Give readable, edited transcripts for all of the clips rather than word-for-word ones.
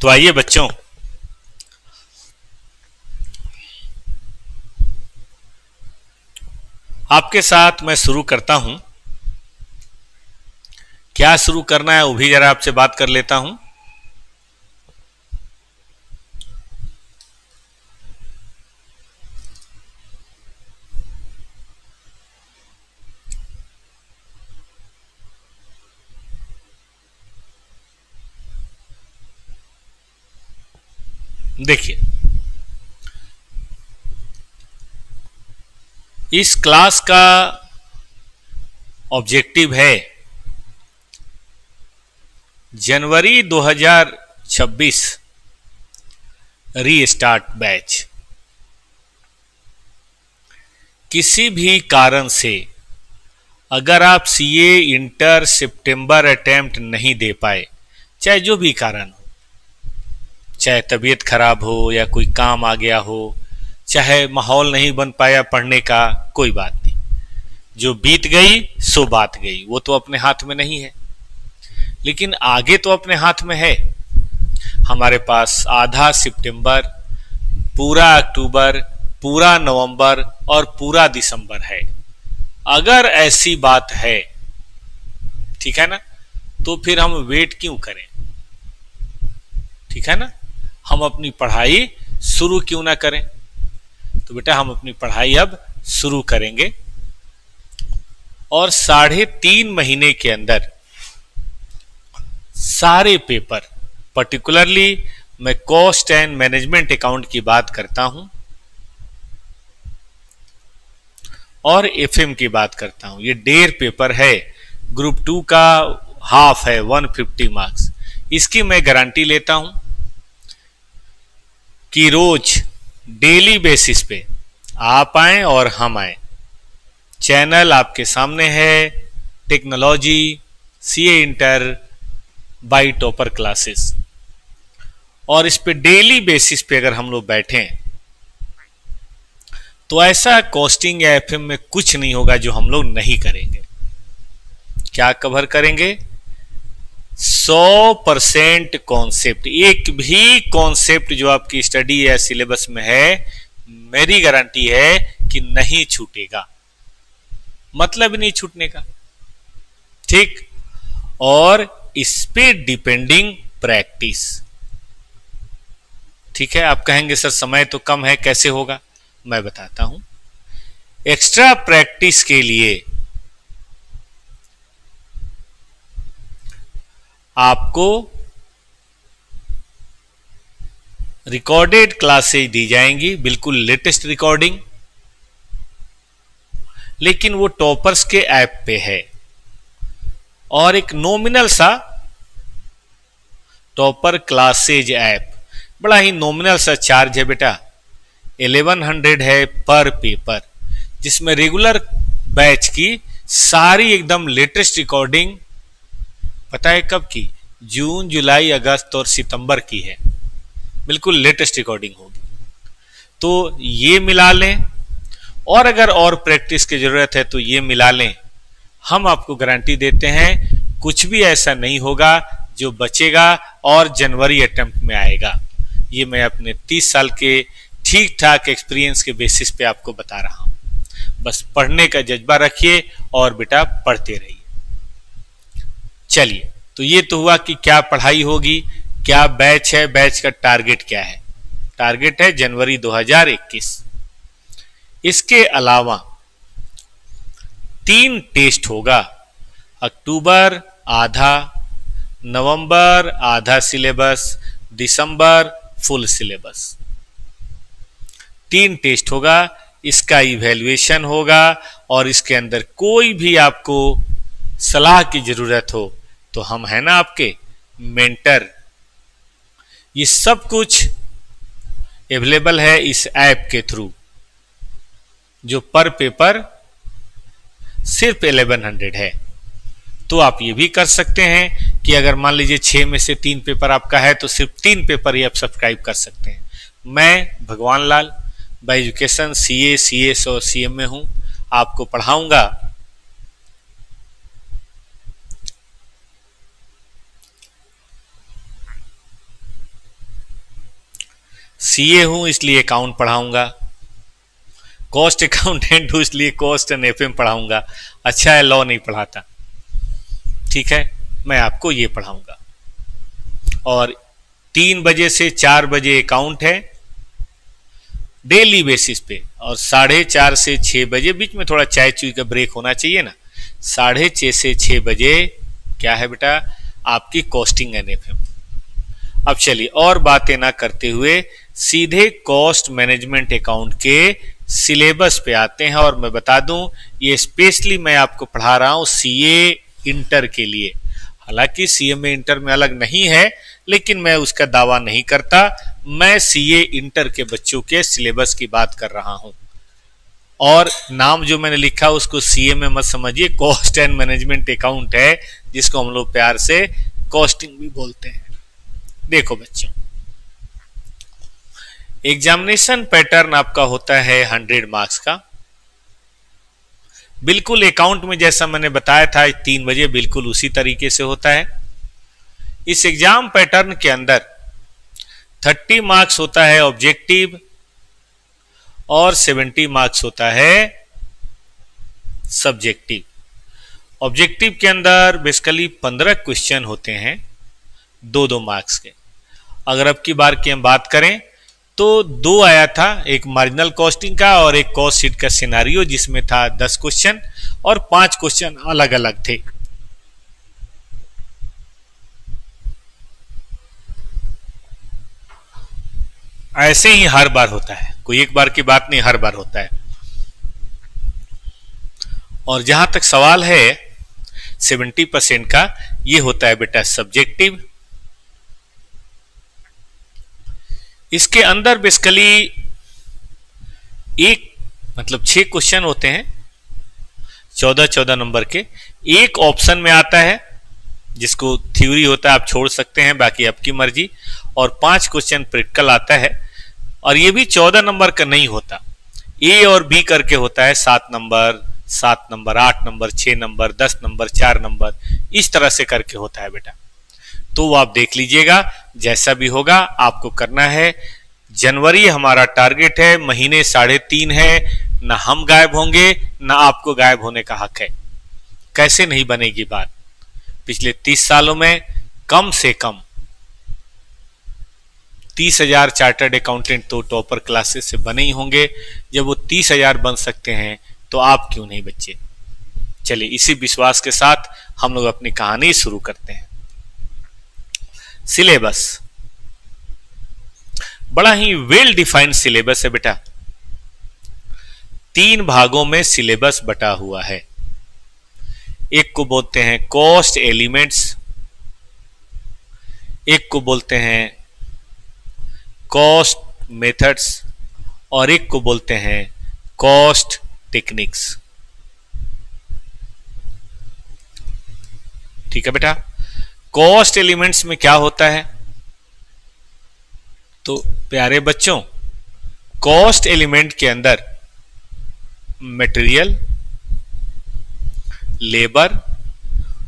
तो आइए बच्चों, आपके साथ मैं शुरू करता हूं। क्या शुरू करना है वो भी जरा आपसे बात कर लेता हूं। देखिए, इस क्लास का ऑब्जेक्टिव है जनवरी 2026 रीस्टार्ट बैच। किसी भी कारण से अगर आप सीए इंटर सितंबर अटेम्प्ट नहीं दे पाए, चाहे जो भी कारण हो, चाहे तबीयत खराब हो या कोई काम आ गया हो, चाहे माहौल नहीं बन पाया पढ़ने का, कोई बात नहीं। जो बीत गई सो बात गई, वो तो अपने हाथ में नहीं है, लेकिन आगे तो अपने हाथ में है। हमारे पास आधा सितंबर, पूरा अक्टूबर, पूरा नवंबर और पूरा दिसंबर है। अगर ऐसी बात है, ठीक है ना, तो फिर हम वेट क्यों करें? ठीक है ना, हम अपनी पढ़ाई शुरू क्यों ना करें? तो बेटा हम अपनी पढ़ाई अब शुरू करेंगे और 3.5 महीने के अंदर सारे पेपर, पर्टिकुलरली मैं कॉस्ट एंड मैनेजमेंट अकाउंट की बात करता हूं और एफएम की बात करता हूं। ये 1.5 पेपर है, ग्रुप 2 का हाफ है, 150 मार्क्स। इसकी मैं गारंटी लेता हूं कि रोज डेली बेसिस पे आप आए और हम आए। चैनल आपके सामने है, technology CA inter by topper classes, और इस पे डेली बेसिस पे अगर हम लोग बैठें तो ऐसा कॉस्टिंग या एफएम में कुछ नहीं होगा जो हम लोग नहीं करेंगे। क्या कवर करेंगे? 100% कॉन्सेप्ट। एक भी कॉन्सेप्ट जो आपकी स्टडी या सिलेबस में है, मेरी गारंटी है कि नहीं छूटेगा, मतलब नहीं छूटने का। ठीक, और इस पे डिपेंडिंग प्रैक्टिस। ठीक है, आप कहेंगे सर समय तो कम है, कैसे होगा? मैं बताता हूं। एक्स्ट्रा प्रैक्टिस के लिए आपको रिकॉर्डेड क्लासेज दी जाएंगी, बिल्कुल लेटेस्ट रिकॉर्डिंग, लेकिन वो टॉपर्स के ऐप पे है। और एक नॉमिनल सा टॉपर क्लासेज ऐप, बड़ा ही नॉमिनल सा चार्ज है बेटा, 1100 है पर पेपर, जिसमें रेगुलर बैच की सारी एकदम लेटेस्ट रिकॉर्डिंग, पता है कब की? जून, जुलाई, अगस्त और सितंबर की है, बिल्कुल लेटेस्ट रिकॉर्डिंग होगी। तो ये मिला लें, और अगर और प्रैक्टिस की जरूरत है तो ये मिला लें। हम आपको गारंटी देते हैं कुछ भी ऐसा नहीं होगा जो बचेगा और जनवरी अटेम्प्ट में आएगा। ये मैं अपने 30 साल के ठीक ठाक एक्सपीरियंस के बेसिस पे आपको बता रहा हूं। बस पढ़ने का जज्बा रखिए और बेटा पढ़ते रहिए। चलिए, तो ये तो हुआ कि क्या पढ़ाई होगी, क्या बैच है, बैच का टारगेट क्या है। टारगेट है जनवरी 2021। इसके अलावा 3 टेस्ट होगा, अक्टूबर आधा, नवंबर आधा सिलेबस, दिसंबर फुल सिलेबस। 3 टेस्ट होगा, इसका इवैल्यूएशन होगा, और इसके अंदर कोई भी आपको सलाह की जरूरत हो तो हम है ना आपके मेंटर। ये सब कुछ अवेलेबल है इस ऐप के थ्रू, जो पर पेपर सिर्फ 1100 है। तो आप ये भी कर सकते हैं कि अगर मान लीजिए 6 में से 3 पेपर आपका है तो सिर्फ 3 पेपर ही आप सब्सक्राइब कर सकते हैं। मैं भगवान लाल बाय एजुकेशन सीए, सीएस और सीएम में हूं, आपको पढ़ाऊंगा। सीए हूं इसलिए अकाउंट पढ़ाऊंगा, कॉस्ट अकाउंटेंट हूं इसलिए कॉस्ट एंड एफएम पढ़ाऊंगा। अच्छा है लॉ नहीं पढ़ाता, ठीक है, मैं आपको ये पढ़ाऊंगा। और 3 बजे से 4 बजे अकाउंट है डेली बेसिस पे, और 4:30 से 6 बजे, बीच में थोड़ा चाय चुई का ब्रेक होना चाहिए ना, 6:30 से 6 बजे क्या है बेटा, आपकी कॉस्टिंग एंड एफएम। अब चलिए और बातें ना करते हुए सीधे कॉस्ट मैनेजमेंट अकाउंट के सिलेबस पे आते हैं। और मैं बता दूं ये स्पेशली मैं आपको पढ़ा रहा हूं सीए इंटर के लिए। हालांकि सीएमए इंटर में अलग नहीं है, लेकिन मैं उसका दावा नहीं करता, मैं सीए इंटर के बच्चों के सिलेबस की बात कर रहा हूं। और नाम जो मैंने लिखा उसको सीएमए मत समझिए, कॉस्ट एंड मैनेजमेंट अकाउंट है, जिसको हम लोग प्यार से कॉस्टिंग भी बोलते हैं। देखो बच्चों, एग्जामिनेशन पैटर्न आपका होता है 100 मार्क्स का, बिल्कुल अकाउंट में जैसा मैंने बताया था 3 बजे बिल्कुल उसी तरीके से होता है। इस एग्जाम पैटर्न के अंदर 30 मार्क्स होता है ऑब्जेक्टिव और 70 मार्क्स होता है सब्जेक्टिव। ऑब्जेक्टिव के अंदर बेसिकली 15 क्वेश्चन होते हैं 2-2 मार्क्स के। अगर अब की बार की हम बात करें तो 2 आया था, एक मार्जिनल कॉस्टिंग का और एक कॉस्ट शीट का सिनारियो, जिसमें था 10 क्वेश्चन और 5 क्वेश्चन अलग अलग थे। ऐसे ही हर बार होता है, कोई एक बार की बात नहीं, हर बार होता है। और जहां तक सवाल है 70% का, ये होता है बेटा सब्जेक्टिव। इसके अंदर बेसिकली एक मतलब 6 क्वेश्चन होते हैं 14-14 नंबर के। एक ऑप्शन में आता है जिसको थ्योरी होता है, आप छोड़ सकते हैं, बाकी आपकी मर्जी। और 5 क्वेश्चन प्रैक्टिकल आता है, और ये भी 14 नंबर का नहीं होता, ए और बी करके होता है, 7 number 7 number 8 number 6 number 10 number 4 number, इस तरह से करके होता है बेटा। तो वो आप देख लीजिएगा, जैसा भी होगा आपको करना है। जनवरी हमारा टारगेट है, महीने 3.5 है, ना हम गायब होंगे ना आपको गायब होने का हक है। कैसे नहीं बनेगी बात, पिछले 30 सालों में कम से कम 30,000 चार्टर्ड अकाउंटेंट तो टॉपर क्लासेस से बने ही होंगे। जब वो 30,000 बन सकते हैं तो आप क्यों नहीं बच्चे। चलिए इसी विश्वास के साथ हम लोग अपनी कहानी शुरू करते हैं। सिलेबस बड़ा ही वेल डिफाइंड सिलेबस है बेटा। 3 भागों में सिलेबस बटा हुआ है। एक को बोलते हैं कॉस्ट एलिमेंट्स, एक को बोलते हैं कॉस्ट मेथड्स, और एक को बोलते हैं कॉस्ट टेक्निक्स। ठीक है बेटा। कॉस्ट एलिमेंट्स में क्या होता है, तो प्यारे बच्चों कॉस्ट एलिमेंट के अंदर मटेरियल, लेबर,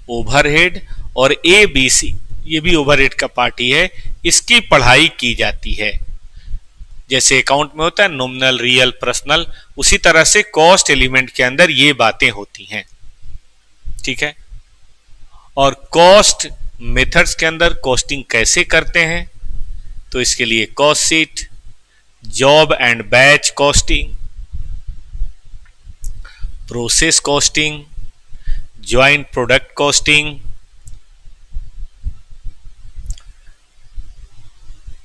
ओवरहेड और ABC, ये भी ओवरहेड का पार्ट ही है, इसकी पढ़ाई की जाती है। जैसे अकाउंट में होता है नॉमिनल, रियल, पर्सनल, उसी तरह से कॉस्ट एलिमेंट के अंदर ये बातें होती हैं। ठीक है। और कॉस्ट मेथड्स के अंदर कॉस्टिंग कैसे करते हैं, तो इसके लिए cost sheet, job and batch costing, process costing, joint product costing,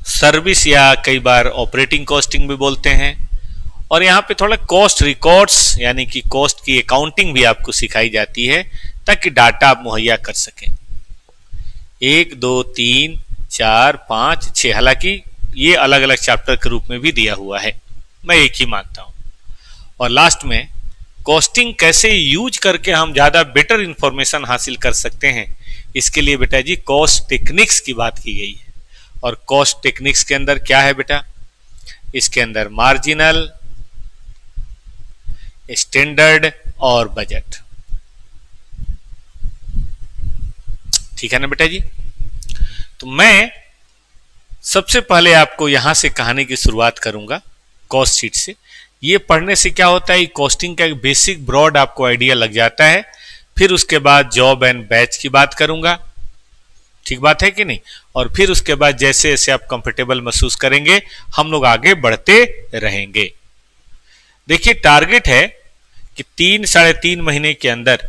service या कई बार ऑपरेटिंग कॉस्टिंग भी बोलते हैं। और यहाँ पे थोड़ा कॉस्ट रिकॉर्ड्स यानी कि कॉस्ट की अकाउंटिंग भी आपको सिखाई जाती है, ताकि डाटा आप मुहैया कर सकें। 1 2 3 4 5 6, हालांकि ये अलग अलग चैप्टर के रूप में भी दिया हुआ है, मैं एक ही मानता हूं। और लास्ट में कॉस्टिंग कैसे यूज करके हम ज्यादा बेटर इंफॉर्मेशन हासिल कर सकते हैं, इसके लिए बेटा जी कॉस्ट टेक्निक्स की बात की गई है। और कॉस्ट टेक्निक्स के अंदर क्या है बेटा, इसके अंदर मार्जिनल, स्टैंडर्ड और बजट। ठीक है ना बेटा जी। तो मैं सबसे पहले आपको यहां से कहानी की शुरुआत करूंगा कॉस्ट शीट से। ये पढ़ने से क्या होता है, कॉस्टिंग का एक बेसिक ब्रॉड आपको आइडिया लग जाता है। फिर उसके बाद जॉब एंड बैच की बात करूंगा, ठीक बात है कि नहीं। और फिर उसके बाद जैसे जैसे आप कंफर्टेबल महसूस करेंगे हम लोग आगे बढ़ते रहेंगे। देखिए टारगेट है कि 3-3.5 महीने के अंदर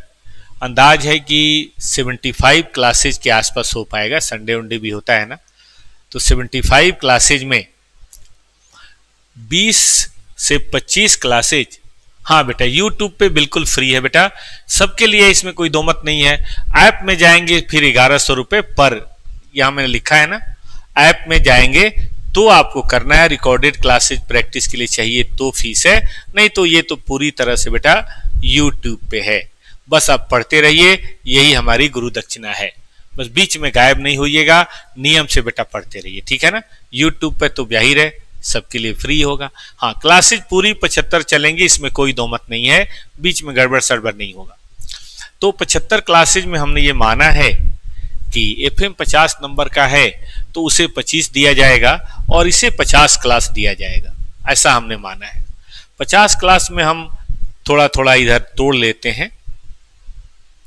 अंदाज है कि 75 क्लासेज के आसपास हो पाएगा। संडे वनडे भी होता है ना, तो 75 क्लासेज में 20 से 25 क्लासेज, हाँ बेटा यूट्यूब पे बिल्कुल फ्री है बेटा, सबके लिए, इसमें कोई दो मत नहीं है। ऐप में जाएंगे फिर 1100 रुपए पर, यहां मैंने लिखा है ना, ऐप में जाएंगे तो आपको करना है। रिकॉर्डेड क्लासेज प्रैक्टिस के लिए चाहिए तो फीस है, नहीं तो ये तो पूरी तरह से बेटा यूट्यूब पे है। बस आप पढ़ते रहिए, यही हमारी गुरु दक्षिणा है। बस बीच में गायब नहीं होइएगा, नियम से बेटा पढ़ते रहिए, ठीक है ना। यूट्यूब पे तो जाहिर है सबके लिए फ्री होगा। हाँ क्लासेज पूरी 75 चलेंगी, इसमें कोई दो मत नहीं है, बीच में गड़बड़ सड़बड़ नहीं होगा। तो 75 क्लासेज में हमने ये माना है कि एफएम 50 नंबर का है तो उसे 25 दिया जाएगा और इसे 50 क्लास दिया जाएगा, ऐसा हमने माना है। 50 क्लास में हम थोड़ा थोड़ा इधर तोड़ लेते हैं,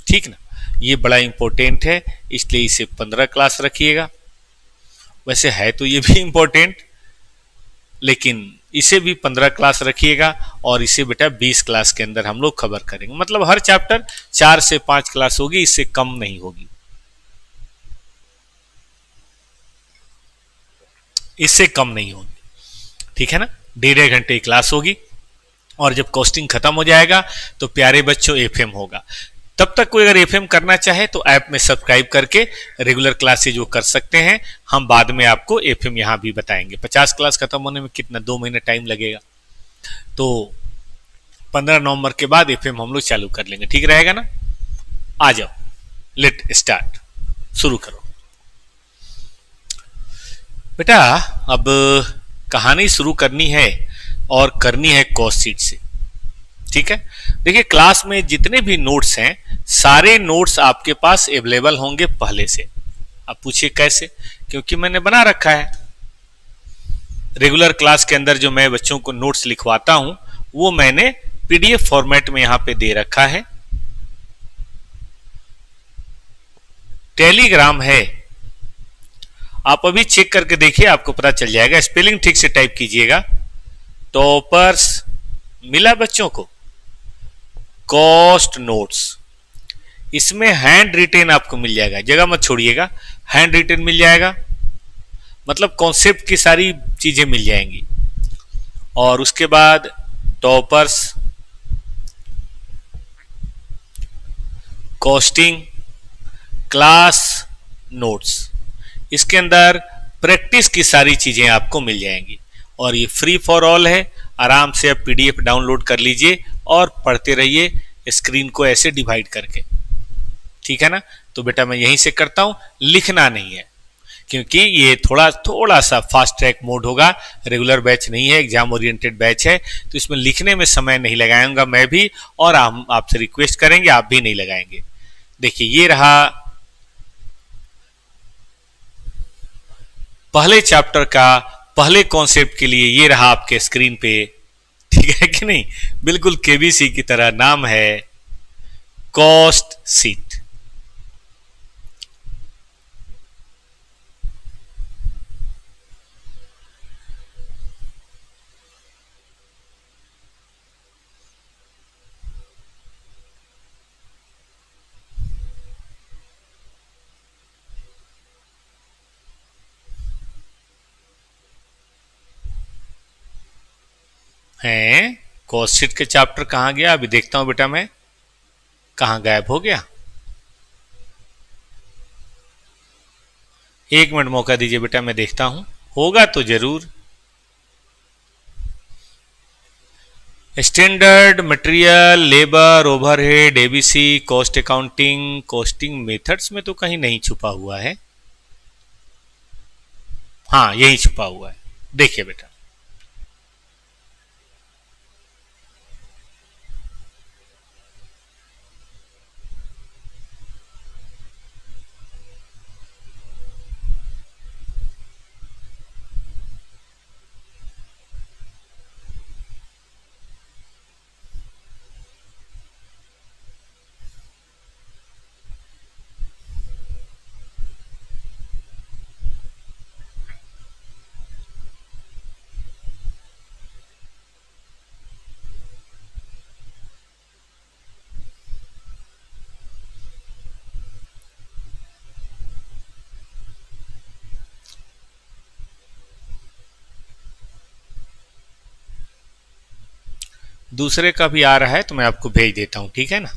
ठीक ना। ये बड़ा इंपॉर्टेंट है इसलिए इसे 15 क्लास रखिएगा। वैसे है तो ये भी इंपॉर्टेंट, लेकिन इसे भी 15 क्लास रखिएगा और इसे बेटा 20 क्लास के अंदर हम लोग कवर करेंगे। मतलब हर चैप्टर 4 से 5 क्लास होगी, इससे कम नहीं होगी, इससे कम नहीं होगी, ठीक है ना। 1.5 घंटे की क्लास होगी और जब कॉस्टिंग खत्म हो जाएगा तो प्यारे बच्चों एफएम होगा। तब तक कोई अगर एफएम करना चाहे तो ऐप में सब्सक्राइब करके रेगुलर क्लासेज वो कर सकते हैं। हम बाद में आपको एफएम यहां भी बताएंगे। 50 क्लास खत्म होने में कितना 2 महीने टाइम लगेगा, तो 15 नवंबर के बाद एफएम हम लोग चालू कर लेंगे, ठीक रहेगा ना। आ जाओ, लेट स्टार्ट, शुरू करो बेटा। अब कहानी शुरू करनी है और करनी है कॉस्ट शीट से, ठीक है। देखिए क्लास में जितने भी नोट्स हैं सारे नोट्स आपके पास अवेलेबल होंगे पहले से। अब पूछिए कैसे, क्योंकि मैंने बना रखा है। रेगुलर क्लास के अंदर जो मैं बच्चों को नोट्स लिखवाता हूं वो मैंने पीडीएफ फॉर्मेट में यहां पे दे रखा है। टेलीग्राम है, आप अभी चेक करके देखिए, आपको पता चल जाएगा। स्पेलिंग ठीक से टाइप कीजिएगा। टॉपर्स मिला बच्चों को कॉस्ट नोट्स, इसमें हैंड रिटेन आपको मिल जाएगा, जगह मत छोड़िएगा, हैंड रिटेन मिल जाएगा। मतलब कॉन्सेप्ट की सारी चीजें मिल जाएंगी। और उसके बाद टॉपर्स कॉस्टिंग क्लास नोट्स, इसके अंदर प्रैक्टिस की सारी चीजें आपको मिल जाएंगी। और ये फ्री फॉर ऑल है, आराम से आप पीडीएफ डाउनलोड कर लीजिए और पढ़ते रहिए स्क्रीन को ऐसे डिवाइड करके, ठीक है ना। तो बेटा मैं यहीं से करता हूं, लिखना नहीं है क्योंकि ये थोड़ा सा फास्ट ट्रैक मोड होगा। रेगुलर बैच नहीं है, एग्जाम ओरिएंटेड बैच है, तो इसमें लिखने में समय नहीं लगाऊंगा मैं भी, और हम आपसे रिक्वेस्ट करेंगे आप भी नहीं लगाएंगे। देखिए ये रहा पहले चैप्टर का पहले कॉन्सेप्ट के लिए, ये रहा आपके स्क्रीन पे, ठीक है कि नहीं। बिल्कुल केबीसी की तरह नाम है कॉस्ट शीट। हैं कॉस्ट शीट के चैप्टर कहां गया, अभी देखता हूं बेटा मैं, कहां गायब हो गया। 1 मिनट मौका दीजिए बेटा, मैं देखता हूं, होगा तो जरूर। Standard material, labour, overhead, ABC, cost accounting, costing methods में तो कहीं नहीं छुपा हुआ है। हाँ यही छुपा हुआ है, देखिए बेटा। दूसरे का भी आ रहा है तो मैं आपको भेज देता हूं, ठीक है ना।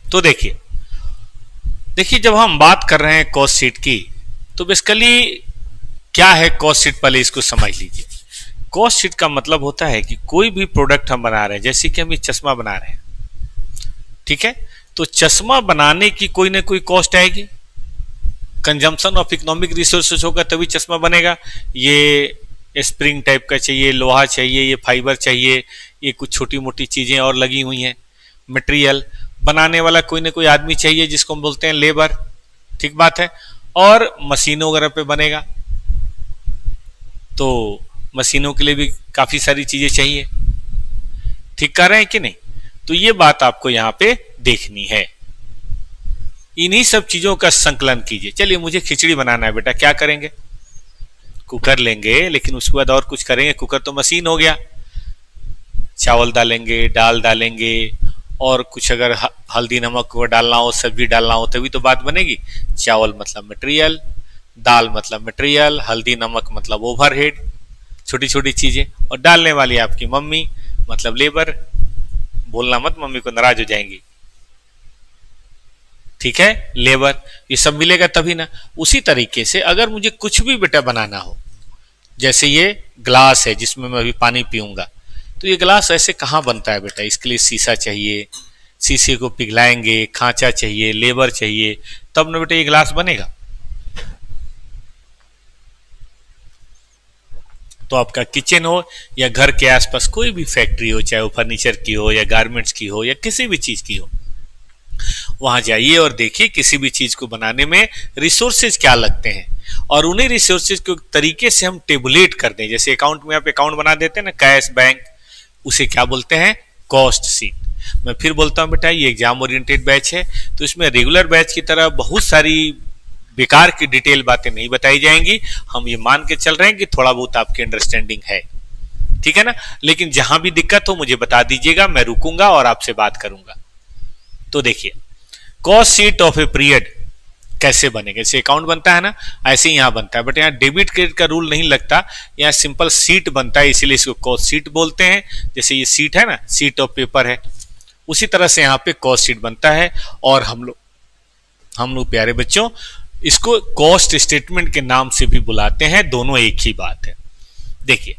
तो देखिए देखिए जब हम बात कर रहे हैं कॉस्ट शीट की, तो बेसिकली क्या है कॉस्ट शीट, पहले इसको समझ लीजिए। कॉस्ट शीट का मतलब होता है कि कोई भी प्रोडक्ट हम बना रहे हैं, जैसे कि हम ये चश्मा बना रहे हैं, ठीक है, तो चश्मा बनाने की कोई ना कोई कॉस्ट आएगी, कंजम्पशन ऑफ इकोनॉमिक रिसोर्सेज होगा तभी चश्मा बनेगा। ये स्प्रिंग टाइप का चाहिए, लोहा चाहिए, ये फाइबर चाहिए, ये कुछ छोटी मोटी चीजें और लगी हुई हैं, मटेरियल बनाने वाला कोई ना कोई आदमी चाहिए जिसको हम बोलते हैं लेबर, ठीक बात है, और मशीनों वगैरह पे बनेगा तो मशीनों के लिए भी काफी सारी चीजें चाहिए, ठीक कर रहे हैं कि नहीं। तो ये बात आपको यहाँ पे देखनी है, इन्हीं सब चीजों का संकलन कीजिए। चलिए मुझे खिचड़ी बनाना है बेटा, क्या करेंगे, कुकर लेंगे, लेकिन उसके बाद और कुछ करेंगे, कुकर तो मशीन हो गया, चावल डालेंगे, दाल डालेंगे, और कुछ अगर हल्दी नमक डालना हो, सब्जी डालना हो, तभी तो बात बनेगी। चावल मतलब मटेरियल, दाल मतलब मटेरियल, हल्दी नमक मतलब ओवरहेड, छोटी छोटी चीजें, और डालने वाली आपकी मम्मी मतलब लेबर। बोलना मत, मम्मी को नाराज हो जाएंगी, ठीक है, लेबर। ये सब मिलेगा तभी ना। उसी तरीके से अगर मुझे कुछ भी बेटा बनाना हो, जैसे ये ग्लास है जिसमें मैं अभी पानी पीऊंगा, तो ये ग्लास ऐसे कहाँ बनता है बेटा, इसके लिए शीशा चाहिए, शीशे को पिघलाएंगे, खांचा चाहिए, लेबर चाहिए, तब ना बेटा ये ग्लास बनेगा। तो आपका किचन हो या घर के आसपास कोई भी फैक्ट्री हो, चाहे वो फर्नीचर की हो या गारमेंट्स की हो या किसी भी चीज की हो, वहां जाइए और देखिए किसी भी चीज को बनाने में रिसोर्सेज क्या लगते हैं, और उन्हीं रिसोर्सेज को तरीके से हम टेबुलेट कर दें। जैसे अकाउंट में आप अकाउंट बना देते हैं ना, कैश बैंक, उसे क्या बोलते हैं, कॉस्ट शीट। मैं फिर बोलता हूं बेटा, ये एग्जाम ओरिएंटेड बैच है, तो इसमें रेगुलर बैच की तरह बहुत सारी बेकार की डिटेल बातें नहीं बताई जाएंगी। हम ये मान के चल रहे हैं कि थोड़ा बहुत आपकी अंडरस्टैंडिंग है, ठीक है ना। लेकिन जहां भी दिक्कत हो मुझे बता दीजिएगा, मैं रुकूंगा और आपसे बात करूंगा। तो देखिए cost sheet of a period कैसे बनेगा, जैसे अकाउंट बनता है ना, ऐसे ही यहां बनता है, बट यहाँ डेबिट क्रेडिट का रूल नहीं लगता, यहाँ सिंपल सीट बनता है, इसीलिए इसको कॉस्ट शीट बोलते हैं। जैसे ये सीट है ना, सीट ऑफ पेपर है, उसी तरह से यहाँ पे कॉस्ट शीट बनता है। और हम लोग प्यारे बच्चों इसको कॉस्ट स्टेटमेंट के नाम से भी बुलाते हैं, दोनों एक ही बात है। देखिए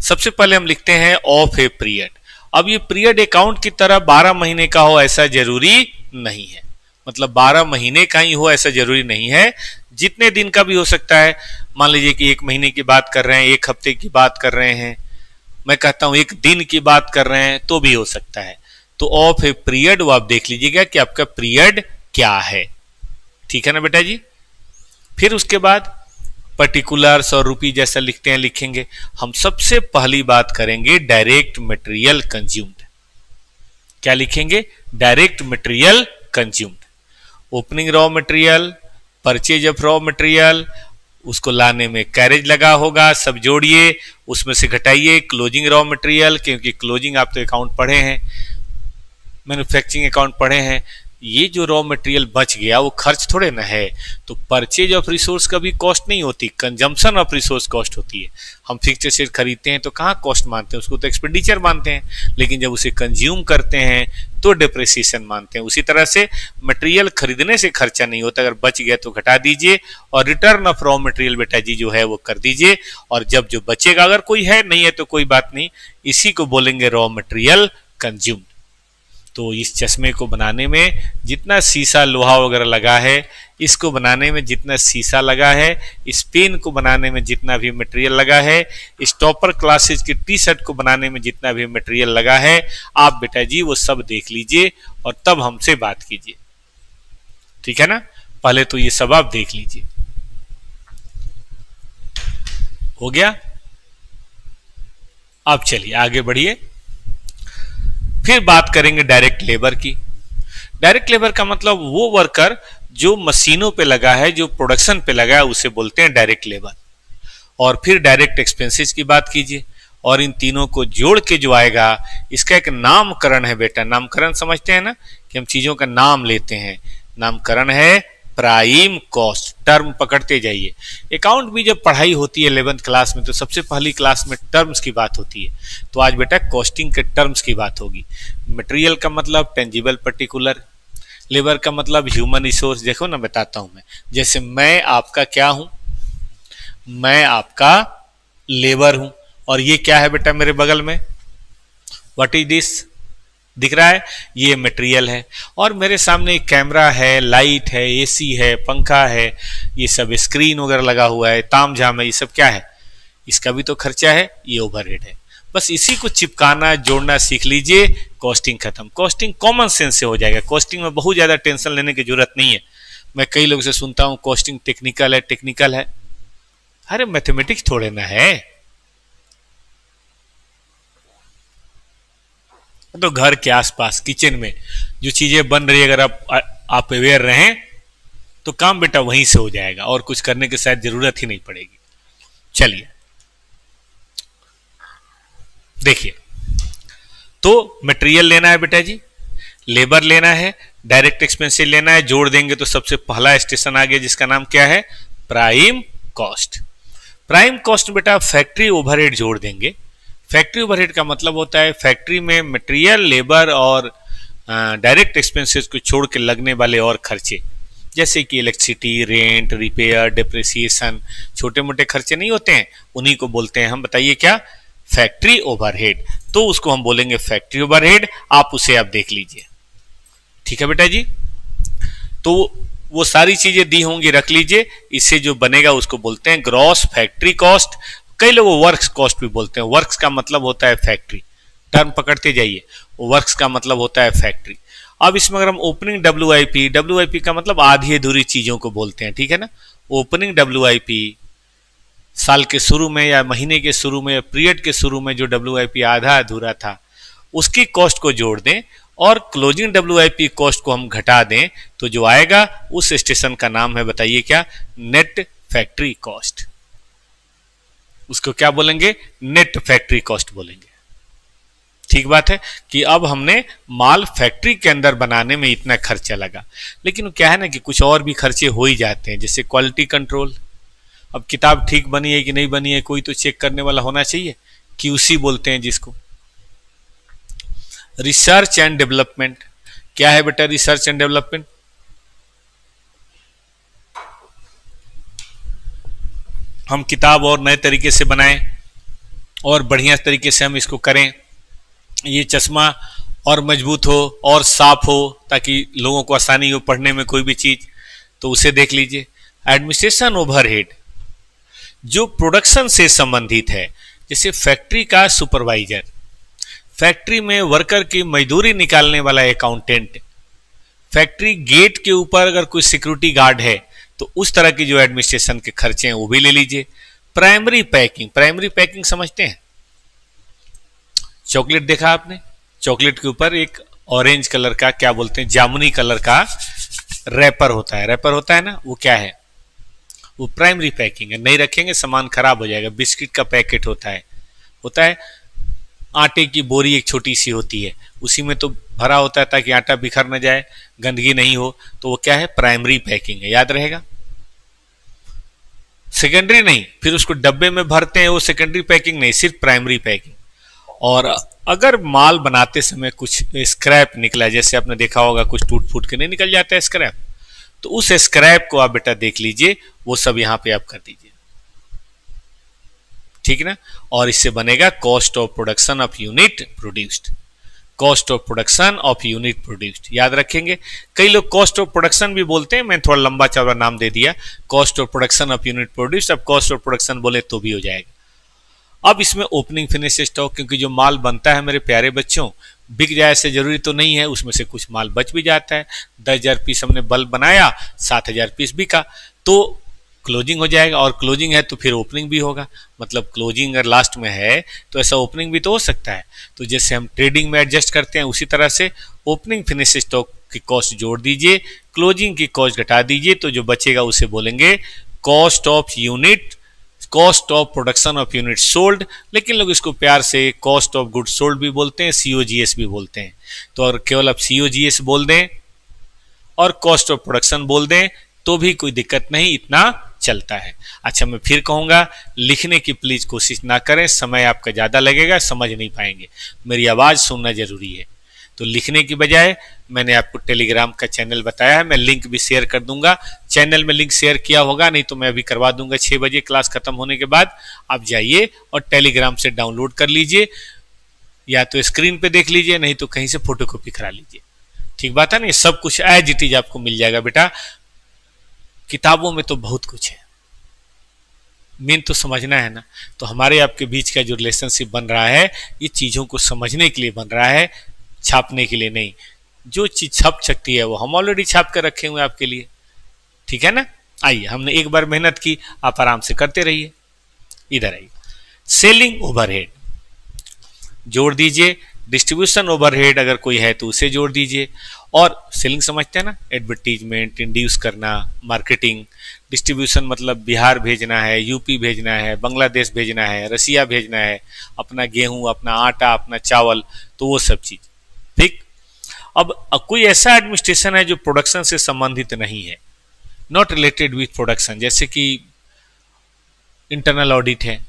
सबसे पहले हम लिखते हैं ऑफ ए पीरियड। अब ये पीरियड अकाउंट की तरह 12 महीने का हो ऐसा जरूरी नहीं है, मतलब 12 महीने का ही हो ऐसा जरूरी नहीं है, जितने दिन का भी हो सकता है। मान लीजिए कि 1 महीने की बात कर रहे हैं, 1 हफ्ते की बात कर रहे हैं, मैं कहता हूं 1 दिन की बात कर रहे हैं, तो भी हो सकता है। तो ऑफ ए पीरियड वो आप देख लीजिएगा कि आपका पीरियड क्या है, ठीक है ना बेटा जी। फिर उसके बाद पर्टिकुलर्स और रुपी जैसा लिखते हैं लिखेंगे। हम सबसे पहली बात करेंगे डायरेक्ट मटेरियल कंज्यूम्ड। क्या लिखेंगे, direct material consumed. Opening raw material, purchase of raw material, उसको लाने में कैरेज लगा होगा, सब जोड़िए, उसमें से घटाइए क्लोजिंग रॉ मटेरियल, क्योंकि क्लोजिंग आप तो अकाउंट पढ़े हैं, मैन्युफैक्चरिंग अकाउंट पढ़े हैं। ये जो रॉ मटेरियल बच गया वो खर्च थोड़े ना है। तो परचेज ऑफ रिसोर्स का भी कॉस्ट नहीं होती, कंजम्पशन ऑफ रिसोर्स कॉस्ट होती है। हम फिक्स्ड एसेट खरीदते हैं तो कहाँ कॉस्ट मानते हैं, उसको तो एक्सपेंडिचर मानते हैं, लेकिन जब उसे कंज्यूम करते हैं तो डिप्रिसिएशन मानते हैं। उसी तरह से मटेरियल खरीदने से खर्चा नहीं होता, अगर बच गया तो घटा दीजिए, और रिटर्न ऑफ रॉ मटेरियल बेटा जी जो है वो कर दीजिए, और जब जो बचेगा, अगर कोई है नहीं है तो कोई बात नहीं, इसी को बोलेंगे रॉ मटेरियल कंज्यूम्ड। तो इस चश्मे को बनाने में जितना शीशा लोहा वगैरह लगा है, इसको बनाने में जितना शीशा लगा है, इस पेन को बनाने में जितना भी मटेरियल लगा है, इस टॉपर क्लासेज की टी शर्ट को बनाने में जितना भी मटेरियल लगा है, आप बेटा जी वो सब देख लीजिए और तब हमसे बात कीजिए, ठीक है ना। पहले तो ये सब आप देख लीजिए। हो गया, अब चलिए आगे बढ़िए। फिर बात करेंगे डायरेक्ट लेबर की। डायरेक्ट लेबर का मतलब वो वर्कर जो मशीनों पे लगा है, जो प्रोडक्शन पे लगा है, उसे बोलते हैं डायरेक्ट लेबर। और फिर डायरेक्ट एक्सपेंसेस की बात कीजिए, और इन तीनों को जोड़ के जो आएगा, इसका एक नामकरण है बेटा। नामकरण समझते हैं ना, कि हम चीजों का नाम लेते हैं, नामकरण है प्राइम कॉस्ट। टर्म पकड़ते जाइए। अकाउंट भी जब पढ़ाई होती है 11th क्लास में तो सबसे पहली क्लास में टर्म्स की बात होती है। तो आज बेटा कॉस्टिंग के टर्म्स की बात होगी। मटेरियल का मतलब टेंजिबल पर्टिकुलर, लेबर का मतलब ह्यूमन रिसोर्स। देखो ना बताता हूं मैं, जैसे मैं आपका क्या हूं, मैं आपका लेबर हूं, और ये क्या है बेटा मेरे बगल में, व्हाट इज दिस, दिख रहा है, ये मटेरियल है। और मेरे सामने एक कैमरा है, लाइट है, एसी है, पंखा है, ये सब स्क्रीन वगैरह लगा हुआ है, तामझाम है, ये सब क्या है, इसका भी तो खर्चा है, ये ओवरहेड है। बस इसी को चिपकाना जोड़ना सीख लीजिए, कॉस्टिंग खत्म। कॉस्टिंग कॉमन सेंस से हो जाएगा। कॉस्टिंग में बहुत ज्यादा टेंशन लेने की जरूरत नहीं है। मैं कई लोगों से सुनता हूं कॉस्टिंग टेक्निकल है, टेक्निकल है। अरे मैथमेटिक्स थोड़े ना है। तो घर के आसपास किचन में जो चीजें बन रही है, अगर आप अवेयर रहें तो काम बेटा वहीं से हो जाएगा, और कुछ करने की शायद जरूरत ही नहीं पड़ेगी। चलिए देखिए, तो मटेरियल लेना है बेटा जी, लेबर लेना है, डायरेक्ट एक्सपेंसेस लेना है, जोड़ देंगे तो सबसे पहला स्टेशन आ गया जिसका नाम क्या है, प्राइम कॉस्ट। प्राइम कॉस्ट बेटा फैक्ट्री ओवरहेड जोड़ देंगे। फैक्ट्री ओवरहेड का मतलब होता है फैक्ट्री में मटेरियल, लेबर और डायरेक्ट एक्सपेंसेस को छोड़ के लगने वाले और खर्चे, जैसे कि इलेक्ट्रिसिटी, रेंट, रिपेयर, डिप्रिसिएशन, छोटे मोटे खर्चे नहीं होते हैं, उन्हीं को बोलते हैं हम, बताइए क्या, फैक्ट्री ओवरहेड। तो उसको हम बोलेंगे फैक्ट्री ओवरहेड। आप उसे आप देख लीजिए, ठीक है बेटा जी। तो वो सारी चीजें दी होंगी, रख लीजिए। इससे जो बनेगा उसको बोलते हैं ग्रॉस फैक्ट्री कॉस्ट। कई लोग वर्क्स कॉस्ट भी बोलते हैं। वर्क्स का मतलब होता है फैक्ट्री, टर्म पकड़ते जाइए, वर्क्स का मतलब होता है फैक्ट्री। अब इसमें अगर हम ओपनिंग डब्ल्यूआईपी, डब्ल्यूआईपी का मतलब आधी अधूरी चीजों को बोलते हैं, ठीक है ना। ओपनिंग डब्ल्यूआईपी साल के शुरू में या महीने के शुरू में या पीरियड के शुरू में जो डब्ल्यूआईपी आधा अधूरा था उसकी कॉस्ट को जोड़ दें, और क्लोजिंग डब्ल्यूआईपी कॉस्ट को हम घटा दें, तो जो आएगा उस स्टेशन का नाम है, बताइए क्या, नेट फैक्ट्री कॉस्ट। उसको क्या बोलेंगे, नेट फैक्ट्री कॉस्ट बोलेंगे। ठीक बात है कि अब हमने माल फैक्ट्री के अंदर बनाने में इतना खर्चा लगा, लेकिन क्या है ना कि कुछ और भी खर्चे हो ही जाते हैं, जैसे क्वालिटी कंट्रोल। अब किताब ठीक बनी है कि नहीं बनी है, कोई तो चेक करने वाला होना चाहिए, क्यूसी बोलते हैं जिसको। रिसर्च एंड डेवलपमेंट, क्या है बेटा रिसर्च एंड डेवलपमेंट, हम किताब और नए तरीके से बनाएं और बढ़िया तरीके से हम इसको करें, ये चश्मा और मजबूत हो और साफ हो ताकि लोगों को आसानी हो पढ़ने में कोई भी चीज, तो उसे देख लीजिए। एडमिनिस्ट्रेशन ओवरहेड जो प्रोडक्शन से संबंधित है, जैसे फैक्ट्री का सुपरवाइजर, फैक्ट्री में वर्कर की मजदूरी निकालने वाला अकाउंटेंट, फैक्ट्री गेट के ऊपर अगर कोई सिक्योरिटी गार्ड है, तो उस तरह की जो एडमिनिस्ट्रेशन के खर्चे हैं वो भी ले लीजिए। प्राइमरी पैकिंग, प्राइमरी पैकिंग समझते हैं, चॉकलेट देखा आपने, चॉकलेट के ऊपर एक ऑरेंज कलर का, क्या बोलते हैं, जामुनी कलर का रैपर होता है, रैपर होता है ना, वो क्या है, वो प्राइमरी पैकिंग है। नहीं रखेंगे सामान खराब हो जाएगा। बिस्किट का पैकेट होता है आटे की बोरी एक छोटी सी होती है, उसी में तो भरा होता है ताकि आटा बिखर न जाए, गंदगी नहीं हो, तो वो क्या है, प्राइमरी पैकिंग है, याद रहेगा। सेकेंडरी नहीं, फिर उसको डब्बे में भरते हैं, वो सेकेंडरी पैकिंग नहीं, सिर्फ प्राइमरी पैकिंग। और अगर माल बनाते समय कुछ स्क्रैप निकला, जैसे आपने देखा होगा कुछ टूट फूट के नहीं निकल जाता है स्क्रैप, तो उस स्क्रैप को आप बेटा देख लीजिए, वो सब यहां पे आप कर दीजिए, ठीक ना। और इससे बनेगा cost of production of unit produced, cost of production of unit produced, याद रखेंगे। कई लोग कॉस्ट ऑफ प्रोडक्शन भी बोलते हैं, मैं थोड़ा लंबा चौड़ा नाम दे दिया, cost of production of unit produced. अब कॉस्ट ऑफ प्रोडक्शन बोले तो भी हो जाएगा। अब इसमें ओपनिंग फिनिश स्टॉक, क्योंकि जो माल बनता है मेरे प्यारे बच्चों, बिक जाए ऐसे जरूरी तो नहीं है, उसमें से कुछ माल बच भी जाता है। 10,000 पीस हमने बल्ब बनाया, 7,000 पीस बिका, तो क्लोजिंग हो जाएगा। और क्लोजिंग है तो फिर ओपनिंग भी होगा, मतलब क्लोजिंग अगर लास्ट में है तो ऐसा ओपनिंग भी तो हो सकता है। तो जैसे हम ट्रेडिंग में एडजस्ट करते हैं, उसी तरह से ओपनिंग फिनिश स्टॉक की कॉस्ट जोड़ दीजिए, क्लोजिंग की कॉस्ट घटा दीजिए, तो जो बचेगा उसे बोलेंगे cost of unit, cost of production of unit sold. लेकिन लोग इसको प्यार से कॉस्ट ऑफ गुड सोल्ड भी बोलते हैं, सीओजीएस भी बोलते हैं। तो और केवल आप सीओजीएस बोल दें और कॉस्ट ऑफ प्रोडक्शन बोल दें, तो भी कोई दिक्कत नहीं, इतना चलता है। अच्छा, मैं फिर कहूंगा लिखने की प्लीज कोशिश ना करें, समय आपका ज्यादा लगेगा, समझ नहीं पाएंगे, मेरी आवाज सुनना जरूरी है। तो लिखने की बजाय मैंने आपको टेलीग्राम का चैनल बताया है, मैं लिंक भी शेयर कर दूंगा। चैनल में लिंक शेयर किया होगा, नहीं तो मैं अभी करवा दूंगा 6 बजे क्लास खत्म होने के बाद। आप जाइए और टेलीग्राम से डाउनलोड कर लीजिए, या तो स्क्रीन पे देख लीजिए, नहीं तो कहीं से फोटोकॉपी करा लीजिए। ठीक बात है ना, सब कुछ एज इट इज आपको मिल जाएगा बेटा। किताबों में तो बहुत कुछ है, मेन तो समझना है ना। तो हमारे आपके बीच का जो रिलेशनशिप बन रहा है, ये चीजों को समझने के लिए बन रहा है, छापने के लिए नहीं। जो चीज छप सकती है वो हम ऑलरेडी छाप कर रखे हुए आपके लिए, ठीक है ना। आइए, हमने एक बार मेहनत की, आप आराम से करते रहिए। इधर आइए, सेलिंग ओवरहेड जोड़ दीजिए, डिस्ट्रीब्यूशन ओवरहेड अगर कोई है तो उसे जोड़ दीजिए। और सेलिंग समझते हैं ना, एडवर्टीजमेंट, इंड्यूस करना, मार्केटिंग। डिस्ट्रीब्यूशन मतलब बिहार भेजना है, यूपी भेजना है, बांग्लादेश भेजना है, रसिया भेजना है, अपना गेहूं, अपना आटा, अपना चावल, तो वो सब चीज। ठीक। अब कोई ऐसा एडमिनिस्ट्रेशन है जो प्रोडक्शन से संबंधित नहीं है, नॉट रिलेटेड विथ प्रोडक्शन, जैसे कि इंटरनल ऑडिट है,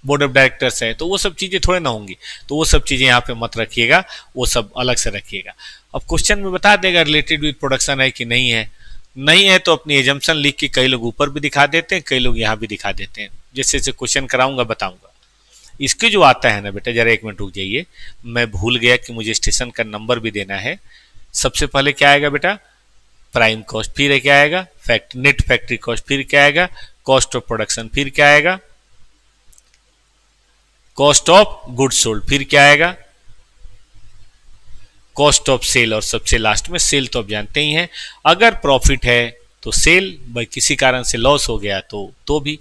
बोर्ड ऑफ डायरेक्टर्स है, तो वो सब चीजें थोड़े ना होंगी, तो वो सब चीजें यहाँ पे मत रखिएगा, वो सब अलग से रखिएगा। अब क्वेश्चन में बता देगा रिलेटेड विथ प्रोडक्शन है कि नहीं है। नहीं है तो अपनी एजम्पशन लिख के कई लोग ऊपर भी दिखा देते हैं, कई लोग यहाँ भी दिखा देते हैं। जैसे जैसे क्वेश्चन कराऊंगा बताऊंगा। इसके जो आता है ना बेटा, जरा एक मिनट रुक जाइए, मैं भूल गया कि मुझे स्टेशन का नंबर भी देना है। सबसे पहले क्या आएगा बेटा, प्राइम कॉस्ट, फिर क्या आएगा नेट फैक्ट्री कॉस्ट, फिर क्या आएगा कॉस्ट ऑफ प्रोडक्शन, फिर क्या आएगा कॉस्ट ऑफ गुड्स सोल्ड, फिर क्या आएगा कॉस्ट ऑफ सेल, और सबसे लास्ट में सेल। तो आप जानते ही हैं, अगर प्रॉफिट है तो सेल, भाई किसी कारण से लॉस हो गया तो भी,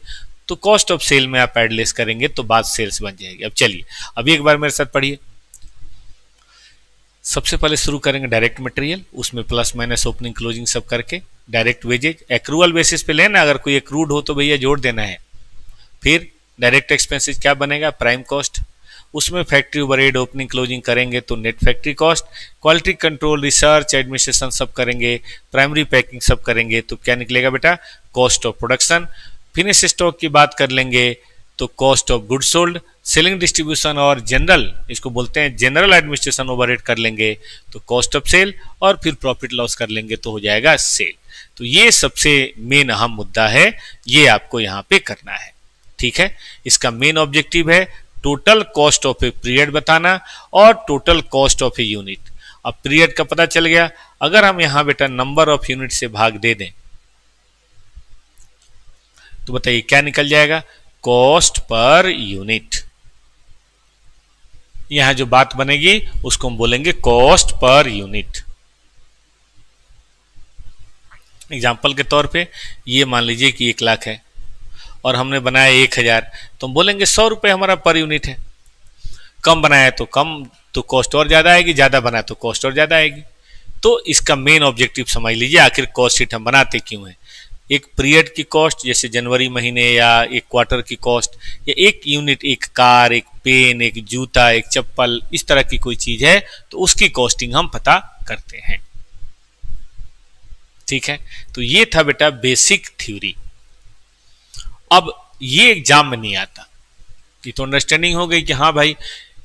तो कॉस्ट ऑफ सेल में आप एडलेस करेंगे तो बात सेल्स बन जाएगी। अब चलिए, अभी एक बार मेरे साथ पढ़िए। सबसे पहले शुरू करेंगे डायरेक्ट मटेरियल, उसमें प्लस माइनस ओपनिंग क्लोजिंग सब करके। डायरेक्ट वेजेज एक्रूअल बेसिस पे लेना, अगर कोई एक्रूड हो तो भैया जोड़ देना है। फिर डायरेक्ट एक्सपेंसेस क्या बनेगा, प्राइम कॉस्ट, उसमें फैक्ट्री ओवरहेड ओपनिंग क्लोजिंग करेंगे तो net factory cost. Quality control, research, administration सब करेंगे, प्राइमरी पैकिंग सब करेंगे तो क्या निकलेगा बेटा, cost of production. Finish stock की बात कर लेंगे तो cost of goods sold. Selling, distribution और जनरल, इसको बोलते हैं जनरल एडमिनिस्ट्रेशन ओवरहेड कर लेंगे तो कॉस्ट ऑफ सेल, और फिर प्रॉफिट लॉस कर लेंगे तो हो जाएगा सेल। तो ये सबसे मेन अहम मुद्दा है, ये आपको यहाँ पे करना है। ठीक है, इसका मेन ऑब्जेक्टिव है total cost of a period बताना और total cost of a unit. अब पीरियड का पता चल गया, अगर हम यहां बेटा नंबर ऑफ यूनिट से भाग दे दें तो बताइए क्या निकल जाएगा, कॉस्ट पर यूनिट। यहां जो बात बनेगी उसको हम बोलेंगे कॉस्ट पर यूनिट। एग्जाम्पल के तौर पे ये मान लीजिए कि 1 लाख है और हमने बनाया 1000, तो हम बोलेंगे 100 रुपए हमारा पर यूनिट है। कम बनाया तो कम, तो कॉस्ट और ज्यादा आएगी, ज्यादा बनाया तो कॉस्ट और ज्यादा आएगी। तो इसका मेन ऑब्जेक्टिव समझ लीजिए, आखिर कॉस्ट शीट हम बनाते क्यों है। एक पीरियड की कॉस्ट, जैसे जनवरी महीने या एक क्वार्टर की कॉस्ट, या एक यूनिट, एक कार, एक पेन, एक जूता, एक चप्पल, इस तरह की कोई चीज है तो उसकी कॉस्टिंग हम पता करते हैं। ठीक है, तो ये था बेटा बेसिक थ्योरी। अब ये एग्जाम में नहीं आता, ये तो अंडरस्टैंडिंग हो गई कि हाँ भाई,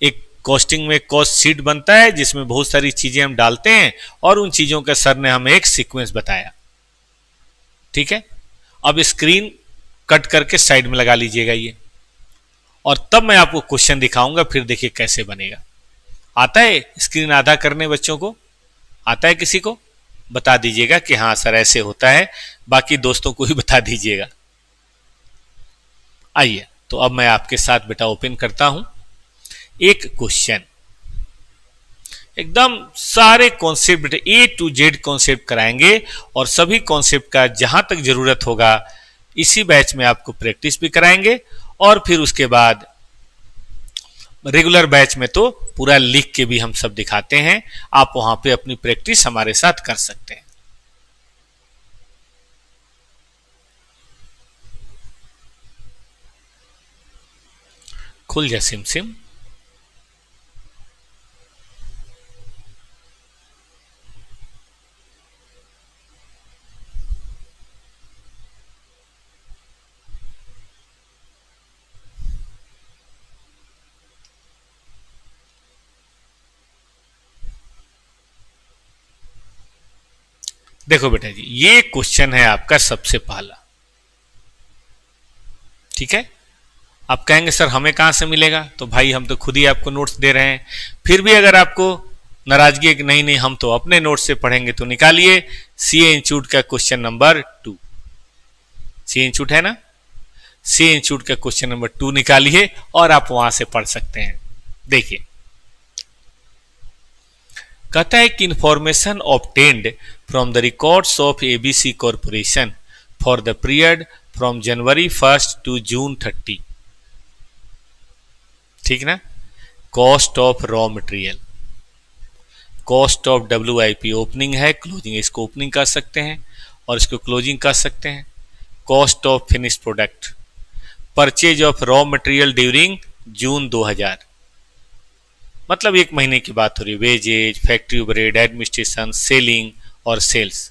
एक कॉस्टिंग में कॉस्ट शीट बनता है जिसमें बहुत सारी चीजें हम डालते हैं और उन चीजों का सर ने हमें एक सीक्वेंस बताया। ठीक है, अब स्क्रीन कट करके साइड में लगा लीजिएगा ये, और तब मैं आपको क्वेश्चन दिखाऊंगा, फिर देखिए कैसे बनेगा। आता है स्क्रीन आधा करने बच्चों को? आता है किसी को? बता दीजिएगा कि हाँ सर ऐसे होता है, बाकी दोस्तों को भी बता दीजिएगा। आइए, तो अब मैं आपके साथ बेटा ओपन करता हूं एक क्वेश्चन, एकदम सारे कॉन्सेप्ट बेटा A to Z कॉन्सेप्ट कराएंगे, और सभी कॉन्सेप्ट का जहां तक जरूरत होगा इसी बैच में आपको प्रैक्टिस भी कराएंगे, और फिर उसके बाद रेगुलर बैच में तो पूरा लिख के भी हम सब दिखाते हैं, आप वहां पे अपनी प्रैक्टिस हमारे साथ कर सकते हैं। खुल जा सिम सिम। देखो बेटा जी, ये क्वेश्चन है आपका सबसे पहला। ठीक है, आप कहेंगे सर हमें कहां से मिलेगा, तो भाई हम तो खुद ही आपको नोट्स दे रहे हैं। फिर भी अगर आपको नाराजगी है कि नहीं नहीं हम तो अपने नोट्स से पढ़ेंगे, तो निकालिए सीए इंस्टीट्यूट का क्वेश्चन नंबर 2। सीए इंस्टीट्यूट है ना, सीए इंस्टीट्यूट का क्वेश्चन नंबर 2 निकालिए और आप वहां से पढ़ सकते हैं। देखिए, कहता है कि information obtained from the records of ABC corporation for the period from January 1 to June 30। ठीक ना, cost of raw material, cost of WIP opening है, क्लोजिंग, इसको ओपनिंग कर सकते हैं और इसको क्लोजिंग कर सकते हैं। Cost of finish product, purchase of raw material during June 2000, मतलब एक महीने की बात हो रही है। Wages, factory overhead, administration, selling और sales.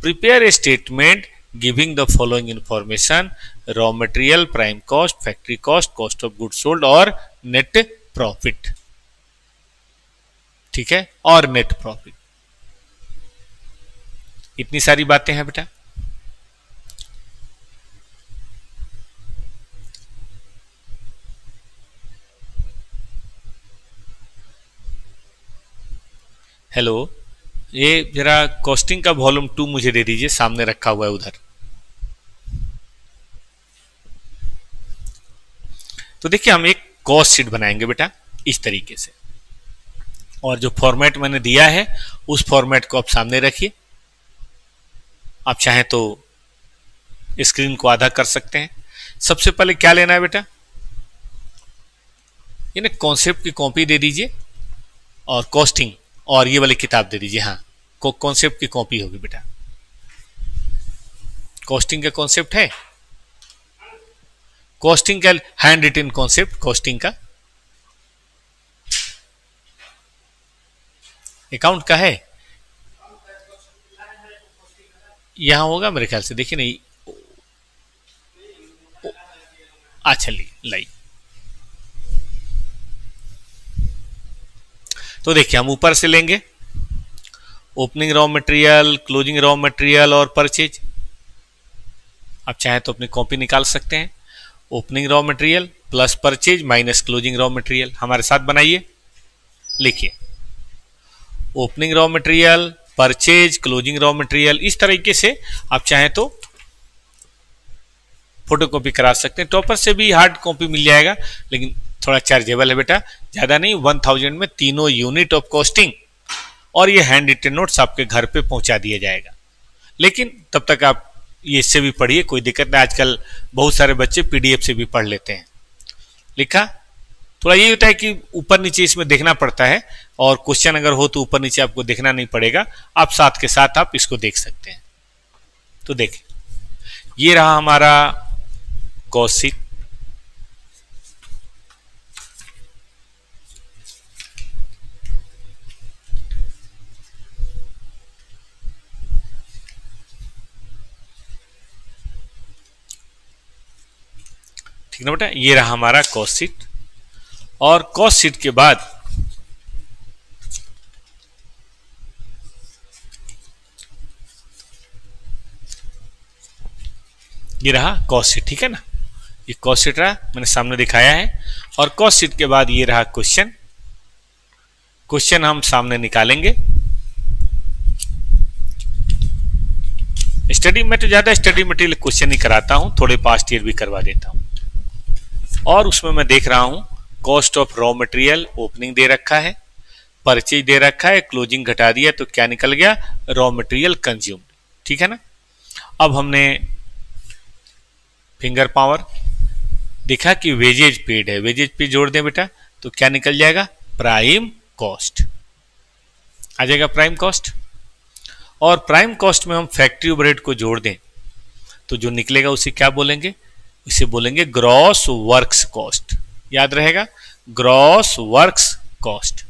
Prepare a statement giving the following information: raw material, prime cost, factory cost, cost of good sold और नेट प्रॉफिट। ठीक है, और नेट प्रॉफिट। इतनी सारी बातें हैं बेटा। हेलो, ये जरा कॉस्टिंग का वॉल्यूम 2 मुझे दे दीजिए, सामने रखा हुआ है उधर। तो देखिए, हम एक कॉस्ट शीट बनाएंगे बेटा इस तरीके से, और जो फॉर्मेट मैंने दिया है उस फॉर्मेट को आप सामने रखिए। आप चाहें तो स्क्रीन को आधा कर सकते हैं। सबसे पहले क्या लेना है बेटा, इन्हें कॉन्सेप्ट की कॉपी दे दीजिए और कॉस्टिंग और ये वाली किताब दे दीजिए। हाँ, कॉन्सेप्ट की कॉपी होगी बेटा। कॉस्टिंग का कॉन्सेप्ट है, कॉस्टिंग का हैंड रिटन कॉन्सेप्ट, कॉस्टिंग का अकाउंट का है, यहां होगा मेरे ख्याल से। देखिए नहीं, अच्छा लाई। तो देखिए, हम ऊपर से लेंगे opening raw material, closing raw material और परचेज। आप चाहें तो अपनी कॉपी निकाल सकते हैं। Opening raw material plus purchase minus closing raw material. हमारे साथ बनाइए, लिखिए opening raw material, purchase, closing raw material. इस तरीके से आप चाहें तो फोटोकॉपी करा सकते हैं। टॉपर से भी हार्ड कॉपी मिल जाएगा, लेकिन थोड़ा चार्जेबल है बेटा, ज्यादा नहीं। 1000 में तीनों यूनिट ऑफ कॉस्टिंग और ये हैंड रिटन नोट्स आपके घर पे पहुंचा दिया जाएगा। लेकिन तब तक आप ये इससे भी पढ़िए, कोई दिक्कत नहीं। आजकल बहुत सारे बच्चे PDF से भी पढ़ लेते हैं। लिखा, थोड़ा ये होता है कि ऊपर नीचे इसमें देखना पड़ता है, और क्वेश्चन अगर हो तो ऊपर नीचे आपको देखना नहीं पड़ेगा, आप साथ के साथ आप इसको देख सकते हैं। तो देखिए, ये रहा हमारा कॉस्ट शीट। ठीक ना बेटा, ये रहा हमारा कॉस्ट शीट। और कॉस्ट शीट के बाद ये रहा कॉस्ट शीट। ठीक है ना, ये कॉस्ट शीट रहा, मैंने सामने दिखाया है। और कॉस्ट शीट के बाद ये रहा क्वेश्चन। क्वेश्चन हम सामने निकालेंगे। स्टडी में तो ज्यादा स्टडी मटेरियल क्वेश्चन नहीं कराता हूं, थोड़े पास्ट ईयर भी करवा देता हूं। और उसमें मैं देख रहा हूं cost of raw material opening दे रखा है, परचेज दे रखा है, क्लोजिंग घटा दिया, तो क्या निकल गया, रॉ मटेरियल कंज्यूम्ड। ठीक है ना। अब हमने फिंगर पावर देखा कि वेजेज पेड है, वेजेज पे जोड़ दें बेटा, तो क्या निकल जाएगा, प्राइम कॉस्ट आ जाएगा, प्राइम कॉस्ट। और प्राइम कॉस्ट में हम फैक्ट्री ओवरहेड को जोड़ दें तो जो निकलेगा उसे क्या बोलेंगे, इसे बोलेंगे ग्रॉस वर्क्स कॉस्ट। याद रहेगा, ग्रॉस वर्क्स कॉस्ट।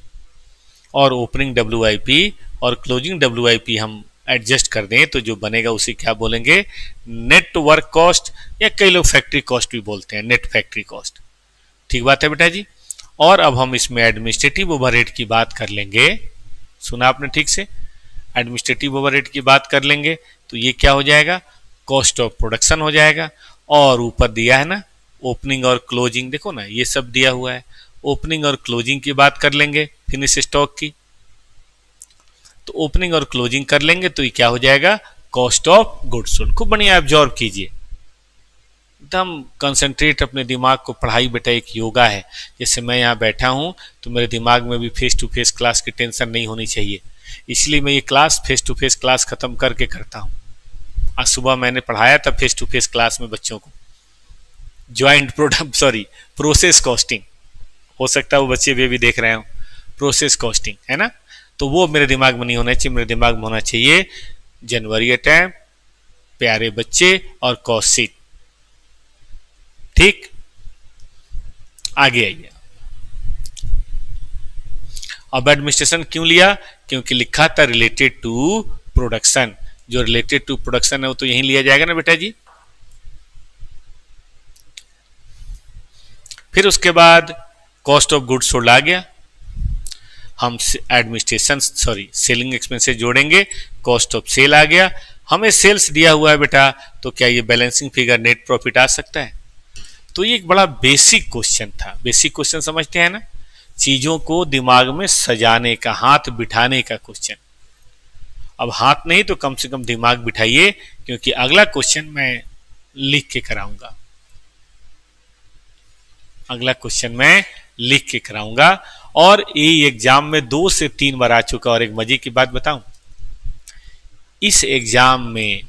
और ओपनिंग WIP और क्लोजिंग WIP हम एडजस्ट कर दें तो जो बनेगा उसे क्या बोलेंगे, नेट वर्क कॉस्ट, या कई लोग फैक्ट्री कॉस्ट भी बोलते हैं, नेट फैक्ट्री कॉस्ट। ठीक बात है बेटा जी। और अब हम इसमें एडमिनिस्ट्रेटिव ओवरहेड की बात कर लेंगे। सुना आपने ठीक से, एडमिनिस्ट्रेटिव ओवरहेड की बात कर लेंगे तो ये क्या हो जाएगा, कॉस्ट ऑफ प्रोडक्शन हो जाएगा। और ऊपर दिया है ना ओपनिंग और क्लोजिंग, देखो ना ये सब दिया हुआ है। ओपनिंग और क्लोजिंग की बात कर लेंगे फिनिश स्टॉक की, तो ओपनिंग और क्लोजिंग कर लेंगे तो ये क्या हो जाएगा, कॉस्ट ऑफ गुड्स सोल्ड। खूब बढ़िया ऑब्जॉर्व कीजिए, एकदम कंसंट्रेट अपने दिमाग को। पढ़ाई बेटा एक योगा है, जैसे मैं यहाँ बैठा हूँ तो मेरे दिमाग में भी फेस टू फेस क्लास की टेंशन नहीं होनी चाहिए, इसलिए मैं ये class face to face class खत्म करके करता हूँ। आज सुबह मैंने पढ़ाया था फेस टू फेस क्लास में बच्चों को ज्वाइंट प्रोडक्ट प्रोसेस कॉस्टिंग, हो सकता है वो बच्चे भी देख रहे हो, प्रोसेस कॉस्टिंग है ना। तो वो मेरे दिमाग में नहीं होना चाहिए, मेरे दिमाग में होना चाहिए जनवरी अटैम्प, प्यारे बच्चे और कॉस्ट शीट। ठीक, आगे आइए। अब एडमिनिस्ट्रेशन क्यों लिया, क्योंकि लिखा था रिलेटेड टू प्रोडक्शन, जो रिलेटेड टू प्रोडक्शन है वो तो यहीं लिया जाएगा ना बेटा जी। फिर उसके बाद कॉस्ट ऑफ गुड्स सोल्ड आ गया, हम एडमिनिस्ट्रेशन सेलिंग एक्सपेंसेस जोड़ेंगे, कॉस्ट ऑफ सेल आ गया। हमें सेल्स दिया हुआ है बेटा, तो क्या ये बैलेंसिंग फिगर नेट प्रॉफिट आ सकता है। तो ये एक बड़ा बेसिक क्वेश्चन था। बेसिक क्वेश्चन समझते हैं ना, चीजों को दिमाग में सजाने का, हाथ बिठाने का क्वेश्चन। अब हाथ नहीं तो कम से कम दिमाग बिठाइए, क्योंकि अगला क्वेश्चन मैं लिख के कराऊंगा, अगला क्वेश्चन मैं लिख के कराऊंगा। और ये एग्जाम में 2 से 3 बार आ चुका। और एक मजे की बात बताऊं, इस एग्जाम में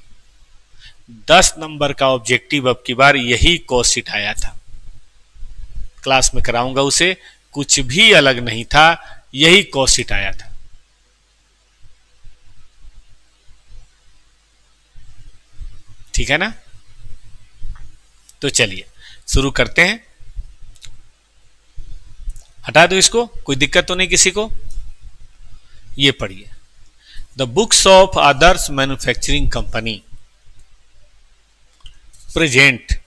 10 नंबर का ऑब्जेक्टिव अब की बार यही कॉस्ट शीट आया था। क्लास में कराऊंगा उसे, कुछ भी अलग नहीं था, यही कॉस्ट शीट आया था। ठीक है ना, तो चलिए शुरू करते हैं। हटा दो इसको, कोई दिक्कत तो नहीं किसी को। ये पढ़िए, the books of Adarsh manufacturing company present,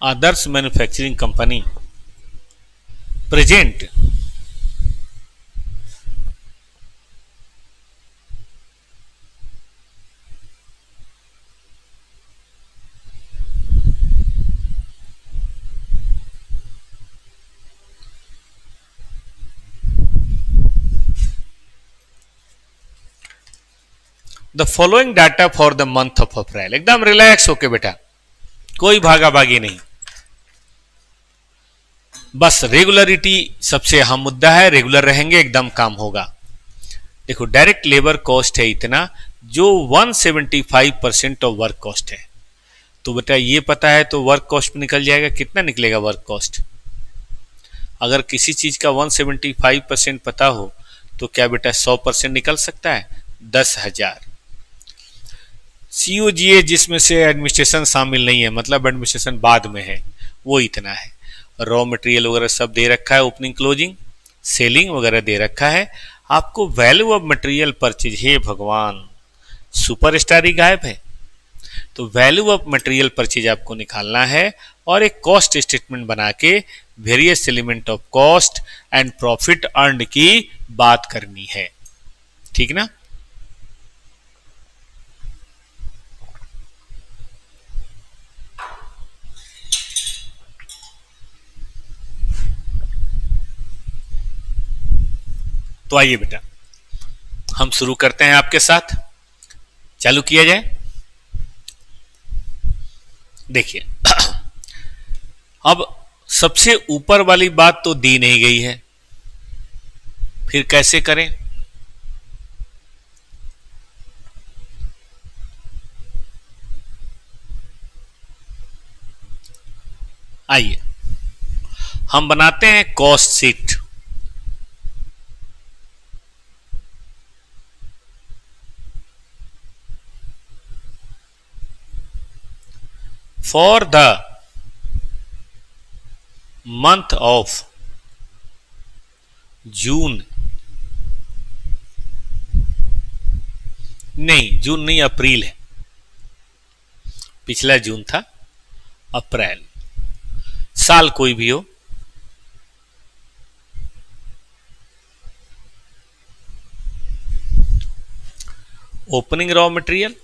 Adarsh manufacturing company present the following data for the month of अप्रैल। एकदम रिलैक्स होके बेटा, कोई भागा भागी नहीं, बस रेगुलरिटी सबसे अहम मुद्दा है। रेगुलर रहेंगे एकदम काम होगा। देखो डायरेक्ट लेबर कॉस्ट है इतना, जो 175% ऑफ वर्क कॉस्ट है। तो बेटा ये पता है तो वर्क कॉस्ट निकल जाएगा, कितना निकलेगा वर्क कॉस्ट। अगर किसी चीज का 175% पता हो तो क्या बेटा 100% निकल सकता है, 10,000। COGA जिसमें से एडमिनिस्ट्रेशन शामिल नहीं है, मतलब एडमिनिस्ट्रेशन बाद में है, वो इतना है। रॉ मटेरियल वगैरह सब दे रखा है, ओपनिंग क्लोजिंग सेलिंग वगैरह दे रखा है। आपको वैल्यू ऑफ मटेरियल परचेज, हे भगवान सुपरस्टार ही गायब है। तो वैल्यू ऑफ मटेरियल परचेज आपको निकालना है और एक कॉस्ट स्टेटमेंट बना के various element of cost and profit earn की बात करनी है। ठीक ना, तो आइए बेटा हम शुरू करते हैं आपके साथ, चालू किया जाए। देखिए अब सबसे ऊपर वाली बात तो दी नहीं गई है, फिर कैसे करें। आइए हम बनाते हैं cost sheet. For the month of June, नहीं जून नहीं अप्रैल है, पिछला जून था, अप्रैल, साल कोई भी हो। Opening raw material,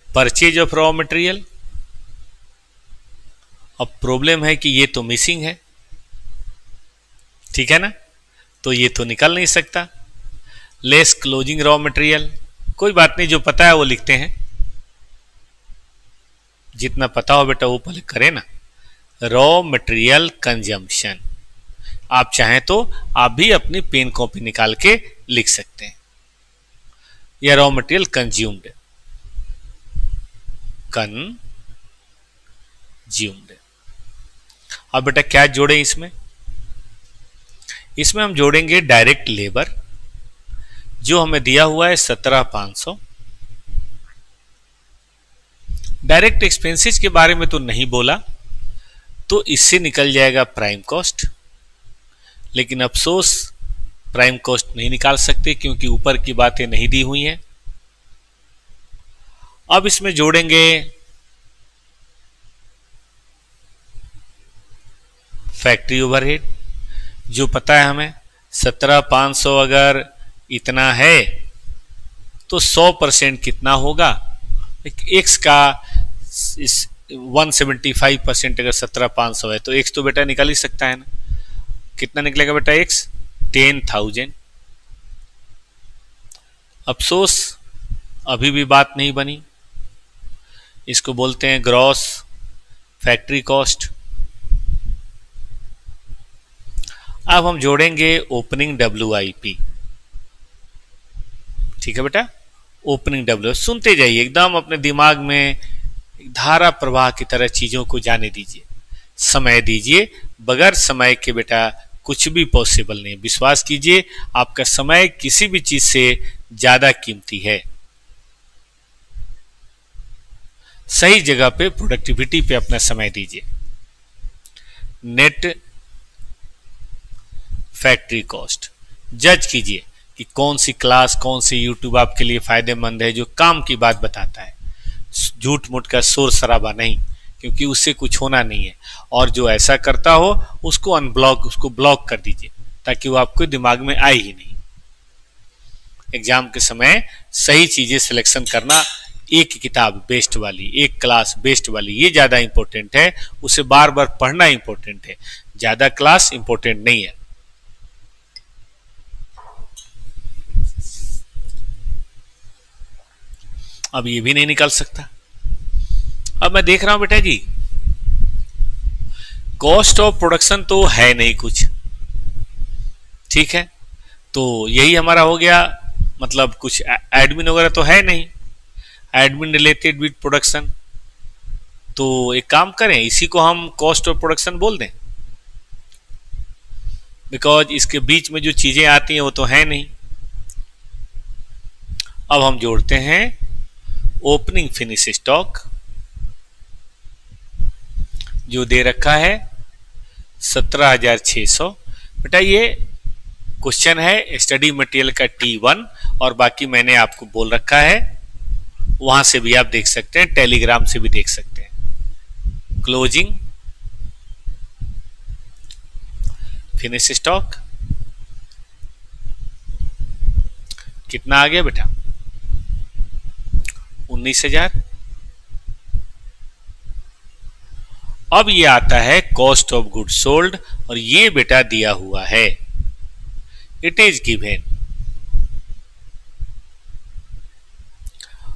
purchase of raw material. अब प्रॉब्लम है कि ये तो मिसिंग है, ठीक है ना, तो ये तो निकल नहीं सकता। लेस क्लोजिंग रॉ मटेरियल, कोई बात नहीं, जो पता है वो लिखते हैं, जितना पता हो बेटा वो पहले करें ना। रॉ मटेरियल कंजम्पशन, आप चाहें तो आप भी अपनी पेन कॉपी निकाल के लिख सकते हैं, या रॉ मटेरियल कंज्यूम्ड, कंज्यूम्ड। अब बेटा क्या जोड़ें इसमें? इसमें हम जोड़ेंगे डायरेक्ट लेबर, जो हमें दिया हुआ है 17,500। डायरेक्ट एक्सपेंसेस के बारे में तो नहीं बोला, तो इससे निकल जाएगा प्राइम कॉस्ट, लेकिन अफसोस प्राइम कॉस्ट नहीं निकाल सकते क्योंकि ऊपर की बातें नहीं दी हुई हैं। अब इसमें जोड़ेंगे फैक्ट्री ओवरहेड, जो पता है हमें 17,500 अगर इतना है तो 100% कितना होगा, एक्स का 175% अगर 17,500 है तो एक्स तो बेटा निकल ही सकता है ना। कितना निकलेगा बेटा एक्स? 10,000। अफसोस अभी भी बात नहीं बनी, इसको बोलते हैं ग्रॉस फैक्ट्री कॉस्ट। अब हम जोड़ेंगे ओपनिंग WIP, ठीक है बेटा, ओपनिंग डब्ल्यू। सुनते जाइए, एकदम अपने दिमाग में धारा प्रवाह की तरह चीजों को जाने दीजिए, समय दीजिए। बगैर समय के बेटा कुछ भी पॉसिबल नहीं। विश्वास कीजिए, आपका समय किसी भी चीज से ज्यादा कीमती है। सही जगह पे, प्रोडक्टिविटी पे अपना समय दीजिए। नेट फैक्ट्री कॉस्ट जज कीजिए कि कौन सी क्लास, कौन सी यूट्यूब आपके लिए फायदेमंद है, जो काम की बात बताता है, झूठ मूठ का शोर शराबा नहीं, क्योंकि उससे कुछ होना नहीं है। और जो ऐसा करता हो उसको अनब्लॉक, उसको ब्लॉक कर दीजिए, ताकि वो आपको दिमाग में आए ही नहीं। एग्जाम के समय सही चीजें सिलेक्शन करना, एक किताब बेस्ट वाली, एक क्लास बेस्ट वाली, ये ज्यादा इंपॉर्टेंट है। उसे बार बार पढ़ना इंपॉर्टेंट है, ज्यादा क्लास इंपॉर्टेंट नहीं है। अब ये भी नहीं निकल सकता। अब मैं देख रहा हूं बेटा जी, कॉस्ट ऑफ प्रोडक्शन तो है नहीं कुछ, ठीक है, तो यही हमारा हो गया। मतलब कुछ एडमिन वगैरह तो है नहीं, एडमिन रिलेटेड विद प्रोडक्शन। तो एक काम करें, इसी को हम कॉस्ट ऑफ प्रोडक्शन बोल दें, बिकॉज इसके बीच में जो चीजें आती हैं वो तो है नहीं। अब हम जोड़ते हैं ओपनिंग फिनिश स्टॉक, जो दे रखा है 17,600। बेटा ये क्वेश्चन है स्टडी मटेरियल का T1, और बाकी मैंने आपको बोल रखा है, वहां से भी आप देख सकते हैं, टेलीग्राम से भी देख सकते हैं। क्लोजिंग फिनिश स्टॉक कितना आ गया बेटा? 19,000। अब ये आता है कॉस्ट ऑफ गुड सोल्ड, और ये बेटा दिया हुआ है, इट इज गिवन।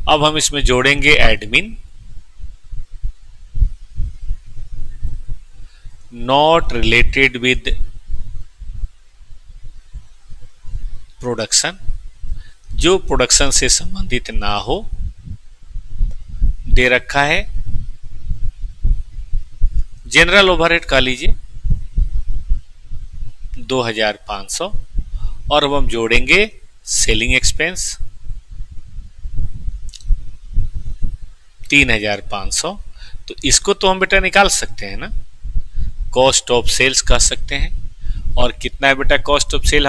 अब हम इसमें जोड़ेंगे admin, not related with production, जो प्रोडक्शन से संबंधित ना हो, दे रखा है। जनरल ओवरहेड का लीजिए 2,500, और अब हम जोड़ेंगे सेलिंग एक्सपेंस 3,500। तो इसको तो हम बेटा निकाल सकते हैं ना, कॉस्ट ऑफ सेल्स कह सकते हैं। और कितना है बेटा कॉस्ट ऑफ सेल?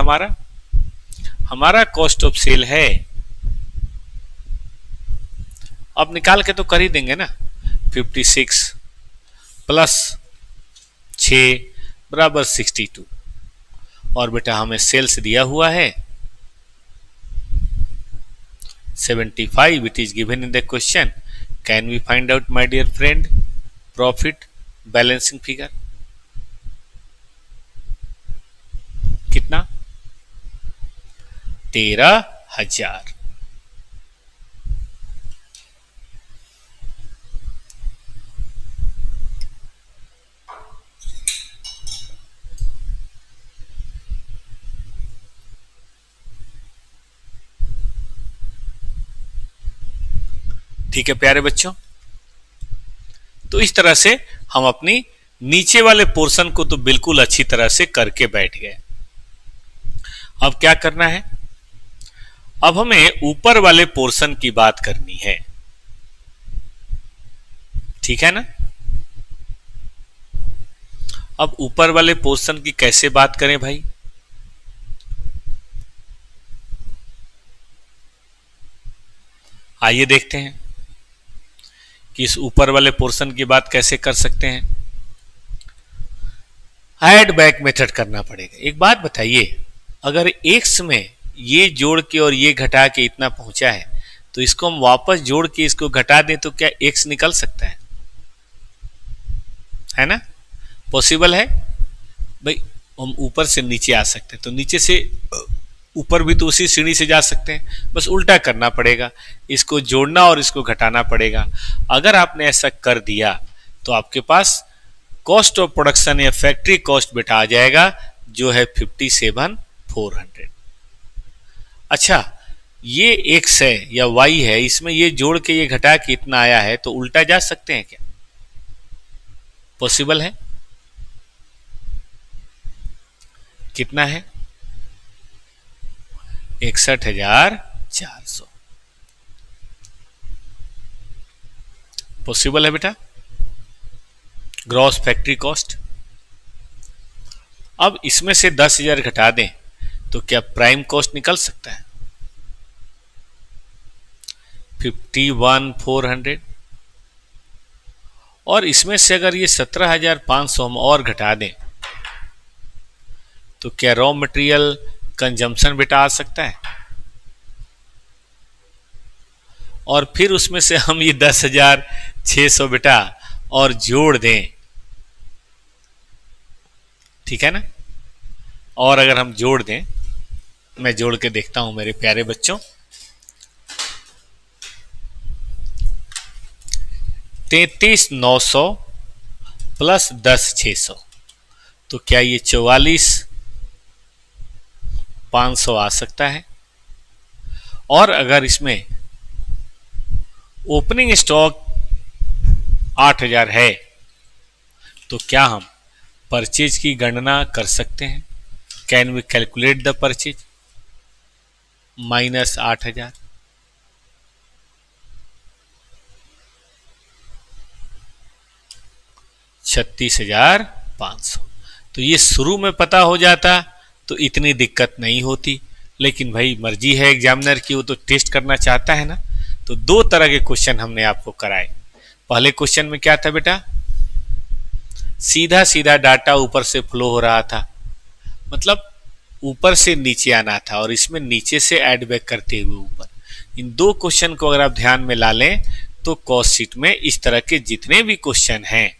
हमारा कॉस्ट ऑफ सेल है, अब निकाल के तो कर ही देंगे ना, 56 प्लस 6 बराबर 62। और बेटा हमें सेल्स दिया हुआ है 75, it is given in the question. Can we find out my dear friend profit balancing figure? कितना? 13,000. ठीक है प्यारे बच्चों, तो इस तरह से हम अपनी नीचे वाले पोर्शन को तो बिल्कुल अच्छी तरह से करके बैठ गए. अब क्या करना है? अब हमें ऊपर वाले पोर्शन की बात करनी है. ठीक है ना? अब ऊपर वाले पोर्शन की कैसे बात करें भाई? आइए देखते हैं कि इस ऊपर वाले पोर्शन की बात कैसे कर सकते हैं. ऐड बैक मेथड करना पड़ेगा. एक बात बताइए, अगर x में ये जोड़ के और ये घटा के इतना पहुंचा है तो इसको हम वापस जोड़ के इसको घटा दें तो क्या x निकल सकता है ना? पॉसिबल है भाई. हम ऊपर से नीचे आ सकते हैं तो नीचे से ऊपर भी तो उसी सीढ़ी से जा सकते हैं, बस उल्टा करना पड़ेगा. इसको जोड़ना और इसको घटाना पड़ेगा. अगर आपने ऐसा कर दिया तो आपके पास कॉस्ट ऑफ प्रोडक्शन या फैक्ट्री कॉस्ट बेटा आ जाएगा जो है 57,400. अच्छा, ये x है या y है, इसमें ये जोड़ के ये घटा के इतना आया है तो उल्टा जा सकते हैं क्या? पॉसिबल है? कितना है? 61,400. पॉसिबल है बेटा ग्रॉस फैक्ट्री कॉस्ट. अब इसमें से 10,000 घटा दें तो क्या प्राइम कॉस्ट निकल सकता है? 51,400. और इसमें से अगर ये 17,500 हम और घटा दें तो क्या रॉ मटेरियल कंजम्पशन बेटा आ सकता है? और फिर उसमें से हम ये 10,600 बेटा और जोड़ दें. ठीक है ना? और अगर हम जोड़ दें, मैं जोड़ के देखता हूं मेरे प्यारे बच्चों. 33,900 प्लस 10,600 तो क्या ये 44,500 आ सकता है? और अगर इसमें ओपनिंग स्टॉक 8,000 है तो क्या हम परचेज की गणना कर सकते हैं? Can we calculate the purchase? Minus 8,000. 36,500. तो ये शुरू में पता हो जाता तो इतनी दिक्कत नहीं होती, लेकिन भाई मर्जी है एग्जामिनर की, वो तो टेस्ट करना चाहता है ना. तो दो तरह के क्वेश्चन हमने आपको कराए. पहले क्वेश्चन में क्या था बेटा? सीधा सीधा डाटा ऊपर से फ्लो हो रहा था, मतलब ऊपर से नीचे आना था, और इसमें नीचे से ऐड बैक करते हुए ऊपर. इन दो क्वेश्चन को अगर आप ध्यान में ला लें तो कॉस्ट शीट में इस तरह के जितने भी क्वेश्चन हैं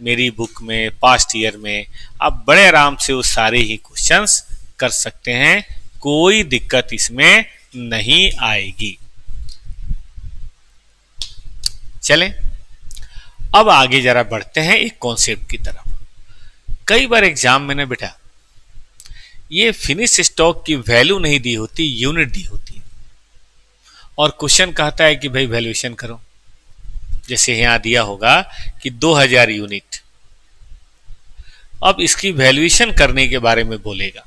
मेरी बुक में, पास्ट ईयर में, आप बड़े आराम से वो सारे ही क्वेश्चंस कर सकते हैं. कोई दिक्कत इसमें नहीं आएगी. चलें अब आगे जरा बढ़ते हैं एक कॉन्सेप्ट की तरफ. कई बार एग्जाम में ना बेटा ये फिनिश स्टॉक की वैल्यू नहीं दी होती, यूनिट दी होती है, और क्वेश्चन कहता है कि भाई वैल्यूएशन करो. जैसे यहां दिया होगा कि 2000 यूनिट. अब इसकी वैल्यूएशन करने के बारे में बोलेगा,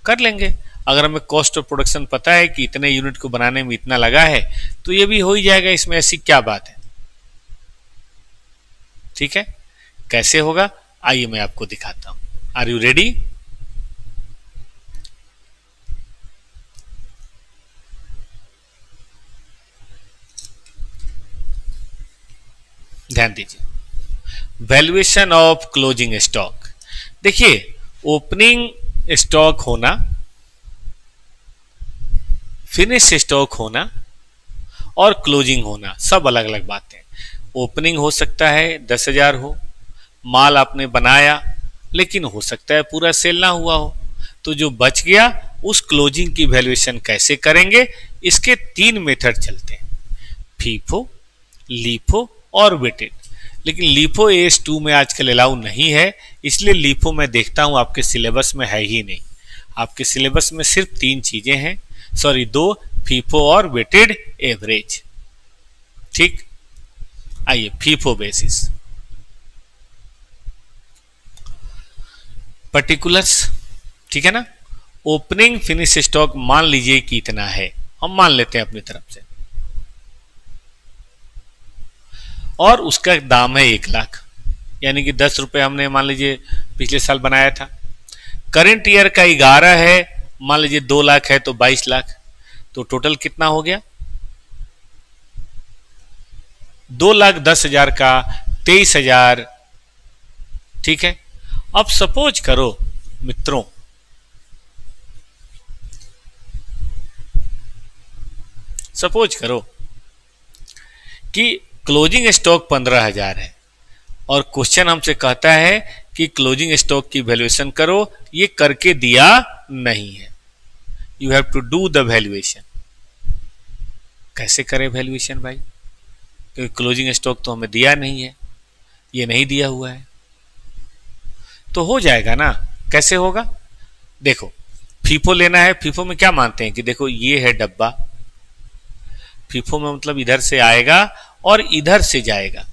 कर लेंगे. अगर हमें कॉस्ट ऑफ प्रोडक्शन पता है कि इतने यूनिट को बनाने में इतना लगा है तो ये भी हो ही जाएगा. इसमें ऐसी क्या बात है? ठीक है, कैसे होगा आइए मैं आपको दिखाता हूं. Are you ready? ध्यान दीजिए. Valuation of closing stock. देखिए ओपनिंग स्टॉक होना, फिनिश स्टॉक होना और क्लोजिंग होना सब अलग अलग बातें हैं। ओपनिंग हो सकता है 10,000 हो, माल आपने बनाया लेकिन हो सकता है पूरा सेल ना हुआ हो, तो जो बच गया उस क्लोजिंग की वैल्यूएशन कैसे करेंगे, इसके 3 मेथड चलते हैं, फीफो, लीफो और वेटेड। लेकिन लीफो AS2 में आजकल अलाउ नहीं है, इसलिए लीफो मैं देखता हूं आपके सिलेबस में है ही नहीं। आपके सिलेबस में सिर्फ 3 चीजें हैं, सॉरी 2, फीफो और वेटेड एवरेज। ठीक, आइए फीफो बेसिस, पर्टिकुलर्स, ठीक है ना। ओपनिंग फिनिश स्टॉक मान लीजिए कि इतना है, हम मान लेते हैं अपनी तरफ से, और उसका दाम है 1 लाख, यानी कि 10 रुपए हमने मान लीजिए पिछले साल बनाया था। करंट ईयर का 11 है, मान लीजिए 2 लाख है तो 22 लाख, तो टोटल कितना हो गया, 2,10,000 का 23,000। ठीक है, अब सपोज करो मित्रों, सपोज करो कि क्लोजिंग स्टॉक 15,000 है और क्वेश्चन हमसे कहता है कि क्लोजिंग स्टॉक की वैल्यूएशन करो, ये करके दिया नहीं है, you have to do the valuation. कैसे करें वैल्यूएशन भाई, क्योंकि क्लोजिंग स्टॉक तो हमें दिया नहीं है, ये नहीं दिया हुआ है, तो हो जाएगा ना। कैसे होगा, देखो फीफो लेना है, फीफो में क्या मानते हैं कि देखो ये है डब्बा, फीफो में मतलब इधर से आएगा और इधर से जाएगा,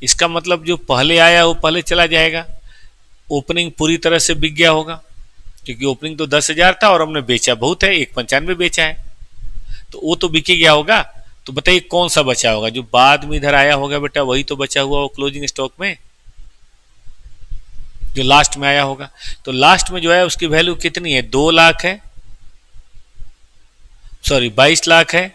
इसका मतलब जो पहले आया वो पहले चला जाएगा। ओपनिंग पूरी तरह से बिक गया होगा, क्योंकि ओपनिंग तो 10,000 था और हमने बेचा बहुत है, 195 बेचा है, तो वो तो बिक गया होगा। तो बताइए कौन सा बचा होगा, जो बाद में इधर आया होगा बेटा, वही तो बचा हुआ वो क्लोजिंग स्टॉक में, जो लास्ट में आया होगा। तो लास्ट में जो है उसकी वैल्यू कितनी है, 2 लाख है, सॉरी 22 लाख है,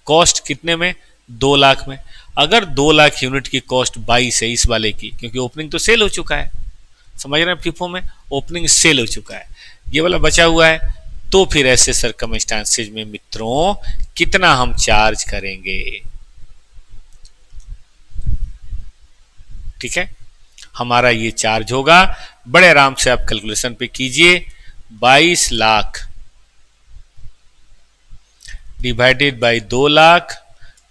कॉस्ट कितने में, 2 लाख में। अगर 2 लाख यूनिट की कॉस्ट 22 है इस वाले की, क्योंकि ओपनिंग तो सेल हो चुका है, समझ रहे हैं, फीफो में ओपनिंग सेल हो चुका है, ये वाला बचा हुआ है, तो फिर ऐसे सर्कमस्टांसेज में मित्रों कितना हम चार्ज करेंगे। ठीक है, हमारा ये चार्ज होगा, बड़े आराम से आप कैलकुलेशन पे कीजिए, 22 लाख डिवाइडेड बाई 2 लाख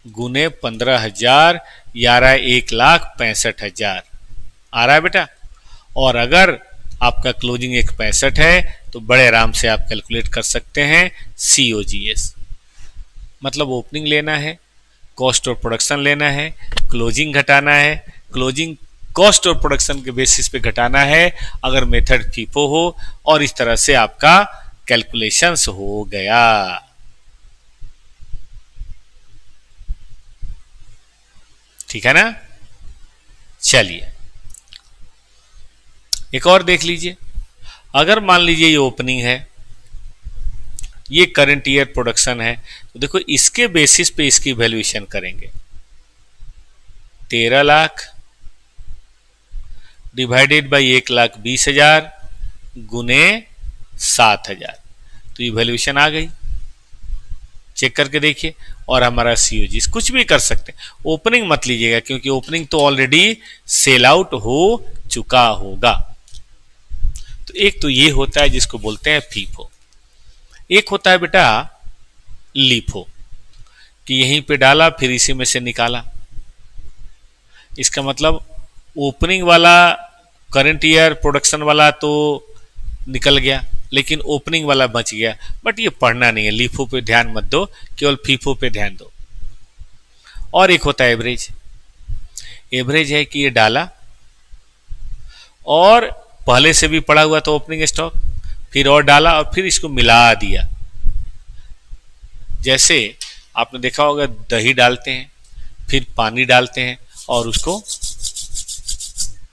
गुने 15,000, यारा 1,65,000 आ रहा है बेटा। और अगर आपका क्लोजिंग 1,65 है तो बड़े आराम से आप कैलकुलेट कर सकते हैं COGS, मतलब ओपनिंग लेना है, कॉस्ट और प्रोडक्शन लेना है, क्लोजिंग घटाना है, क्लोजिंग कॉस्ट और प्रोडक्शन के बेसिस पे घटाना है अगर मेथड फीफो हो, और इस तरह से आपका कैलकुलेशंस हो गया। ठीक है ना, चलिए एक और देख लीजिए। अगर मान लीजिए ये ओपनिंग है, ये करंट ईयर प्रोडक्शन है, तो देखो इसके बेसिस पे इसकी वैल्यूएशन करेंगे, 13 लाख डिवाइडेड बाई 1,20,000 गुने 7,000, तो ये वैल्यूएशन आ गई, चेक करके देखिए। और हमारा COGS कुछ भी कर सकते हैं, ओपनिंग मत लीजिएगा क्योंकि ओपनिंग तो ऑलरेडी सेल आउट हो चुका होगा। तो एक तो ये होता है जिसको बोलते हैं फीफो, एक होता है बेटा लीफो, कि यहीं पे डाला फिर इसी में से निकाला। इसका मतलब ओपनिंग वाला करंट ईयर प्रोडक्शन वाला तो निकल गया, लेकिन ओपनिंग वाला बच गया, बट ये पढ़ना नहीं है, लीफो पे ध्यान मत दो, केवल फीफो पे ध्यान दो। और एक होता है एवरेज, एवरेज है कि ये डाला और पहले से भी पड़ा हुआ था ओपनिंग स्टॉक, फिर और डाला और फिर इसको मिला दिया। जैसे आपने देखा होगा दही डालते हैं, फिर पानी डालते हैं और उसको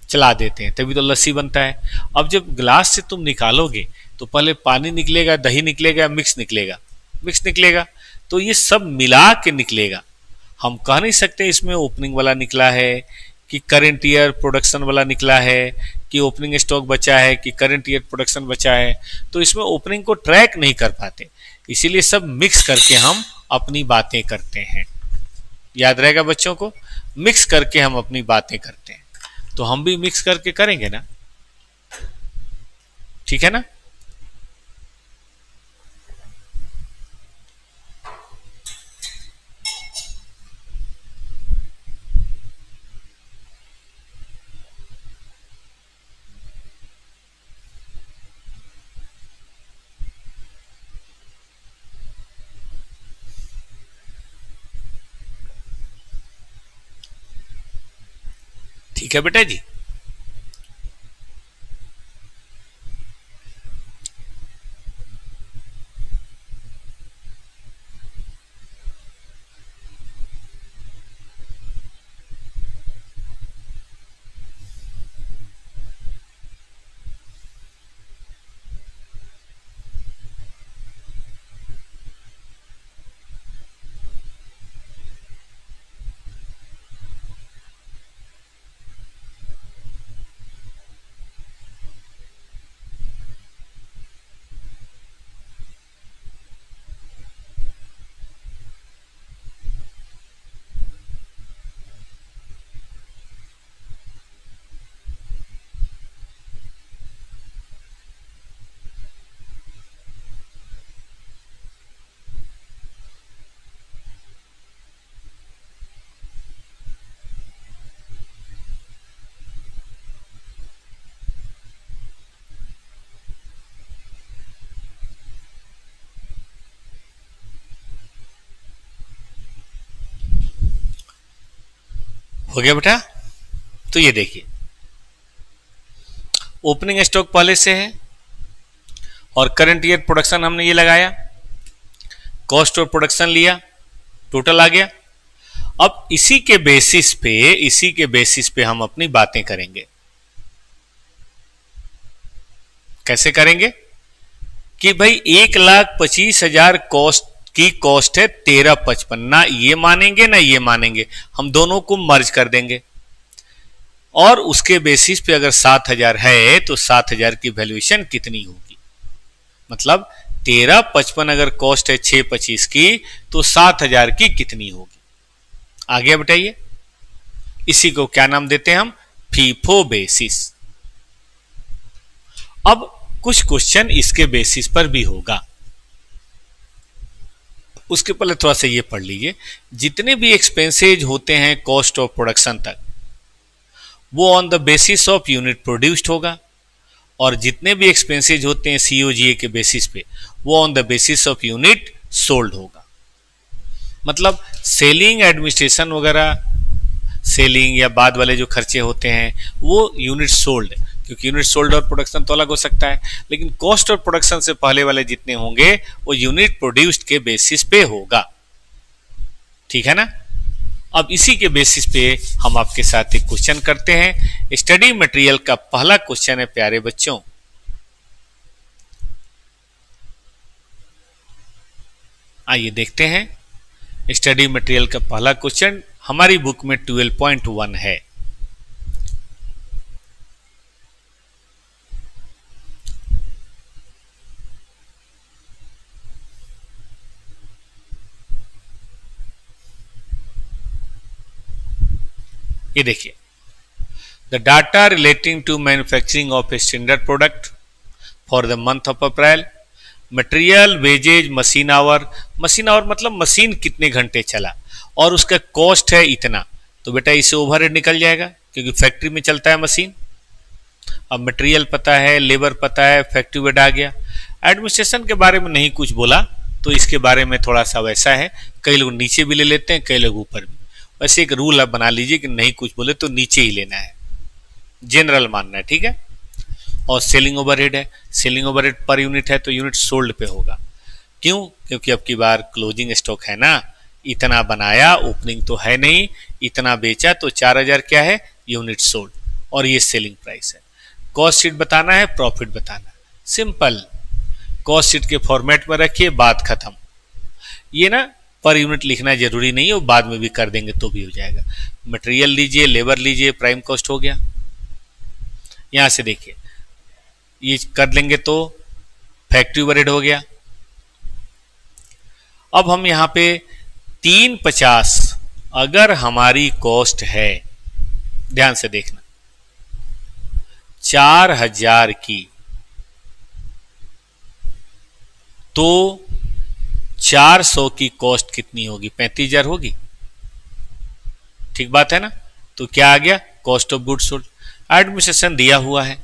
चला देते हैं, तभी तो लस्सी बनता है। अब जब ग्लास से तुम निकालोगे तो पहले पानी निकलेगा, दही निकलेगा, मिक्स निकलेगा, तो ये सब मिला के निकलेगा। हम कह नहीं सकते इसमें ओपनिंग वाला निकला है कि करंट ईयर प्रोडक्शन वाला निकला है कि ओपनिंग स्टॉक बचा है कि करंट ईयर प्रोडक्शन बचा है, तो इसमें ओपनिंग को ट्रैक नहीं कर पाते, इसीलिए सब मिक्स करके हम अपनी बातें करते हैं। याद रहेगा बच्चों को, मिक्स करके हम अपनी बातें करते हैं, तो हम भी मिक्स करके करेंगे ना, ठीक है ना। ठीक है बेटा जी। हो गया बेटा। तो ये देखिए, ओपनिंग स्टॉक पहले से है और करंट ईयर प्रोडक्शन हमने ये लगाया, कॉस्ट ऑफ प्रोडक्शन लिया, टोटल आ गया। अब इसी के बेसिस पे हम अपनी बातें करेंगे। कैसे करेंगे कि भाई 1,25,000 कॉस्ट है 13,55, ना ये मानेंगे ना ये मानेंगे, हम दोनों को मर्ज कर देंगे और उसके बेसिस पे अगर 7,000 है तो 7,000 की वैल्यूएशन कितनी होगी, मतलब 13,55 अगर कॉस्ट है 6,25 की तो 7,000 की कितनी होगी। आ गया बताइए, इसी को क्या नाम देते हैं हम, फीफो बेसिस। अब कुछ क्वेश्चन इसके बेसिस पर भी होगा, उसके पहले थोड़ा सा ये पढ़ लीजिए। जितने भी एक्सपेंसेज होते हैं कॉस्ट ऑफ प्रोडक्शन तक, वो on the basis of unit produced होगा, और जितने भी एक्सपेंसेज होते हैं सीओजीए के बेसिस पे, वो on the basis of unit sold होगा। मतलब सेलिंग एडमिनिस्ट्रेशन वगैरह, सेलिंग या बाद वाले जो खर्चे होते हैं वो यूनिट सोल्ड, क्योंकि यूनिट सोल्ड और प्रोडक्शन तो अलग हो सकता है, लेकिन कॉस्ट ऑफ प्रोडक्शन से पहले वाले जितने होंगे वो यूनिट प्रोड्यूस्ड के बेसिस पे होगा, ठीक है ना। अब इसी के बेसिस पे हम आपके साथ एक क्वेश्चन करते हैं। स्टडी मटेरियल का पहला क्वेश्चन है प्यारे बच्चों, आइए देखते हैं। स्टडी मटेरियल का पहला क्वेश्चन हमारी बुक में 12.1 है। ये देखिए, the data relating to manufacturing of a standard product for the month of April, material, wages, machine hour, machine hour मतलब मशीन कितने घंटे चला, और उसका कॉस्ट है इतना, तो बेटा इसे ओवरहेड निकल जाएगा क्योंकि फैक्ट्री में चलता है मशीन। अब मटेरियल पता है, लेबर पता है, फैक्ट्री बेड आ गया। एडमिनिस्ट्रेशन के बारे में नहीं कुछ बोला, तो इसके बारे में थोड़ा सा वैसा है, कई लोग नीचे भी ले लेते हैं, कई लोग ऊपर भी। वैसे एक रूल आप बना लीजिए कि नहीं कुछ बोले तो नीचे ही लेना है, जनरल मानना है, ठीक है। और सेलिंग ओवरहेड है, सेलिंग ओवरहेड पर यूनिट है तो यूनिट सोल्ड पे होगा। क्यों? क्योंकि अब की बार क्लोजिंग स्टॉक है ना, इतना बनाया, ओपनिंग तो है नहीं, इतना बेचा तो 4,000 क्या है, यूनिट सोल्ड, और ये सेलिंग प्राइस है। कॉस्ट शीट बताना है, प्रॉफिट बताना है, सिंपल। कॉस्ट शीट के फॉर्मेट में रखिए, बात खत्म। ये ना पर यूनिट लिखना जरूरी नहीं है, वो बाद में भी कर देंगे तो भी हो जाएगा। मटेरियल लीजिए, लेबर लीजिए, प्राइम कॉस्ट हो गया। यहां से देखिए ये कर लेंगे तो फैक्ट्री ओवरहेड हो गया। अब हम यहां पे 350 अगर हमारी कॉस्ट है, ध्यान से देखना, 4000 की, तो 400 की कॉस्ट कितनी होगी? 35,000 होगी। ठीक बात है ना? तो क्या आ गया? Cost of goods sold. Administration दिया हुआ है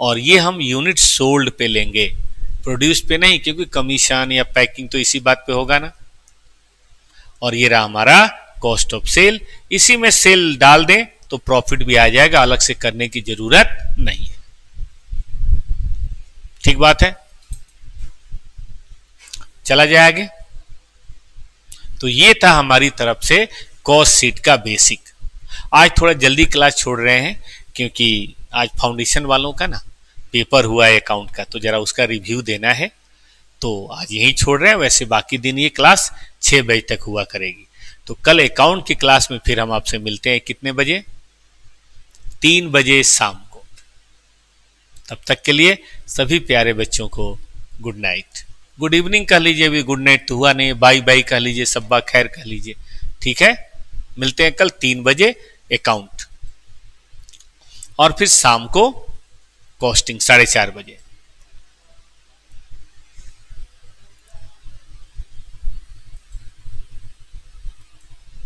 और ये हम यूनिट सोल्ड पे लेंगे, प्रोड्यूस पे नहीं, क्योंकि कमीशन या पैकिंग तो इसी बात पे होगा ना। और ये रहा हमारा कॉस्ट ऑफ सेल। इसी में सेल डाल दें तो प्रॉफिट भी आ जाएगा, अलग से करने की जरूरत नहीं है। ठीक बात है? चला जाए आगे। तो ये था हमारी तरफ से कॉस्ट शीट का बेसिक। आज थोड़ा जल्दी क्लास छोड़ रहे हैं क्योंकि आज फाउंडेशन वालों का ना पेपर हुआ है अकाउंट का, तो जरा उसका रिव्यू देना है, तो आज यही छोड़ रहे हैं। वैसे बाकी दिन ये क्लास 6 बजे तक हुआ करेगी। तो कल अकाउंट की क्लास में फिर हम आपसे मिलते हैं कितने बजे? 3 बजे शाम को। तब तक के लिए सभी प्यारे बच्चों को गुड नाइट, गुड इवनिंग कह लीजिए, भी गुड नाइट तो हुआ नहीं, बाय बाय कह लीजिए, सब्बा खैर कह लीजिए। ठीक है, मिलते हैं कल 3 बजे अकाउंट, और फिर शाम को कॉस्टिंग 4:30 बजे।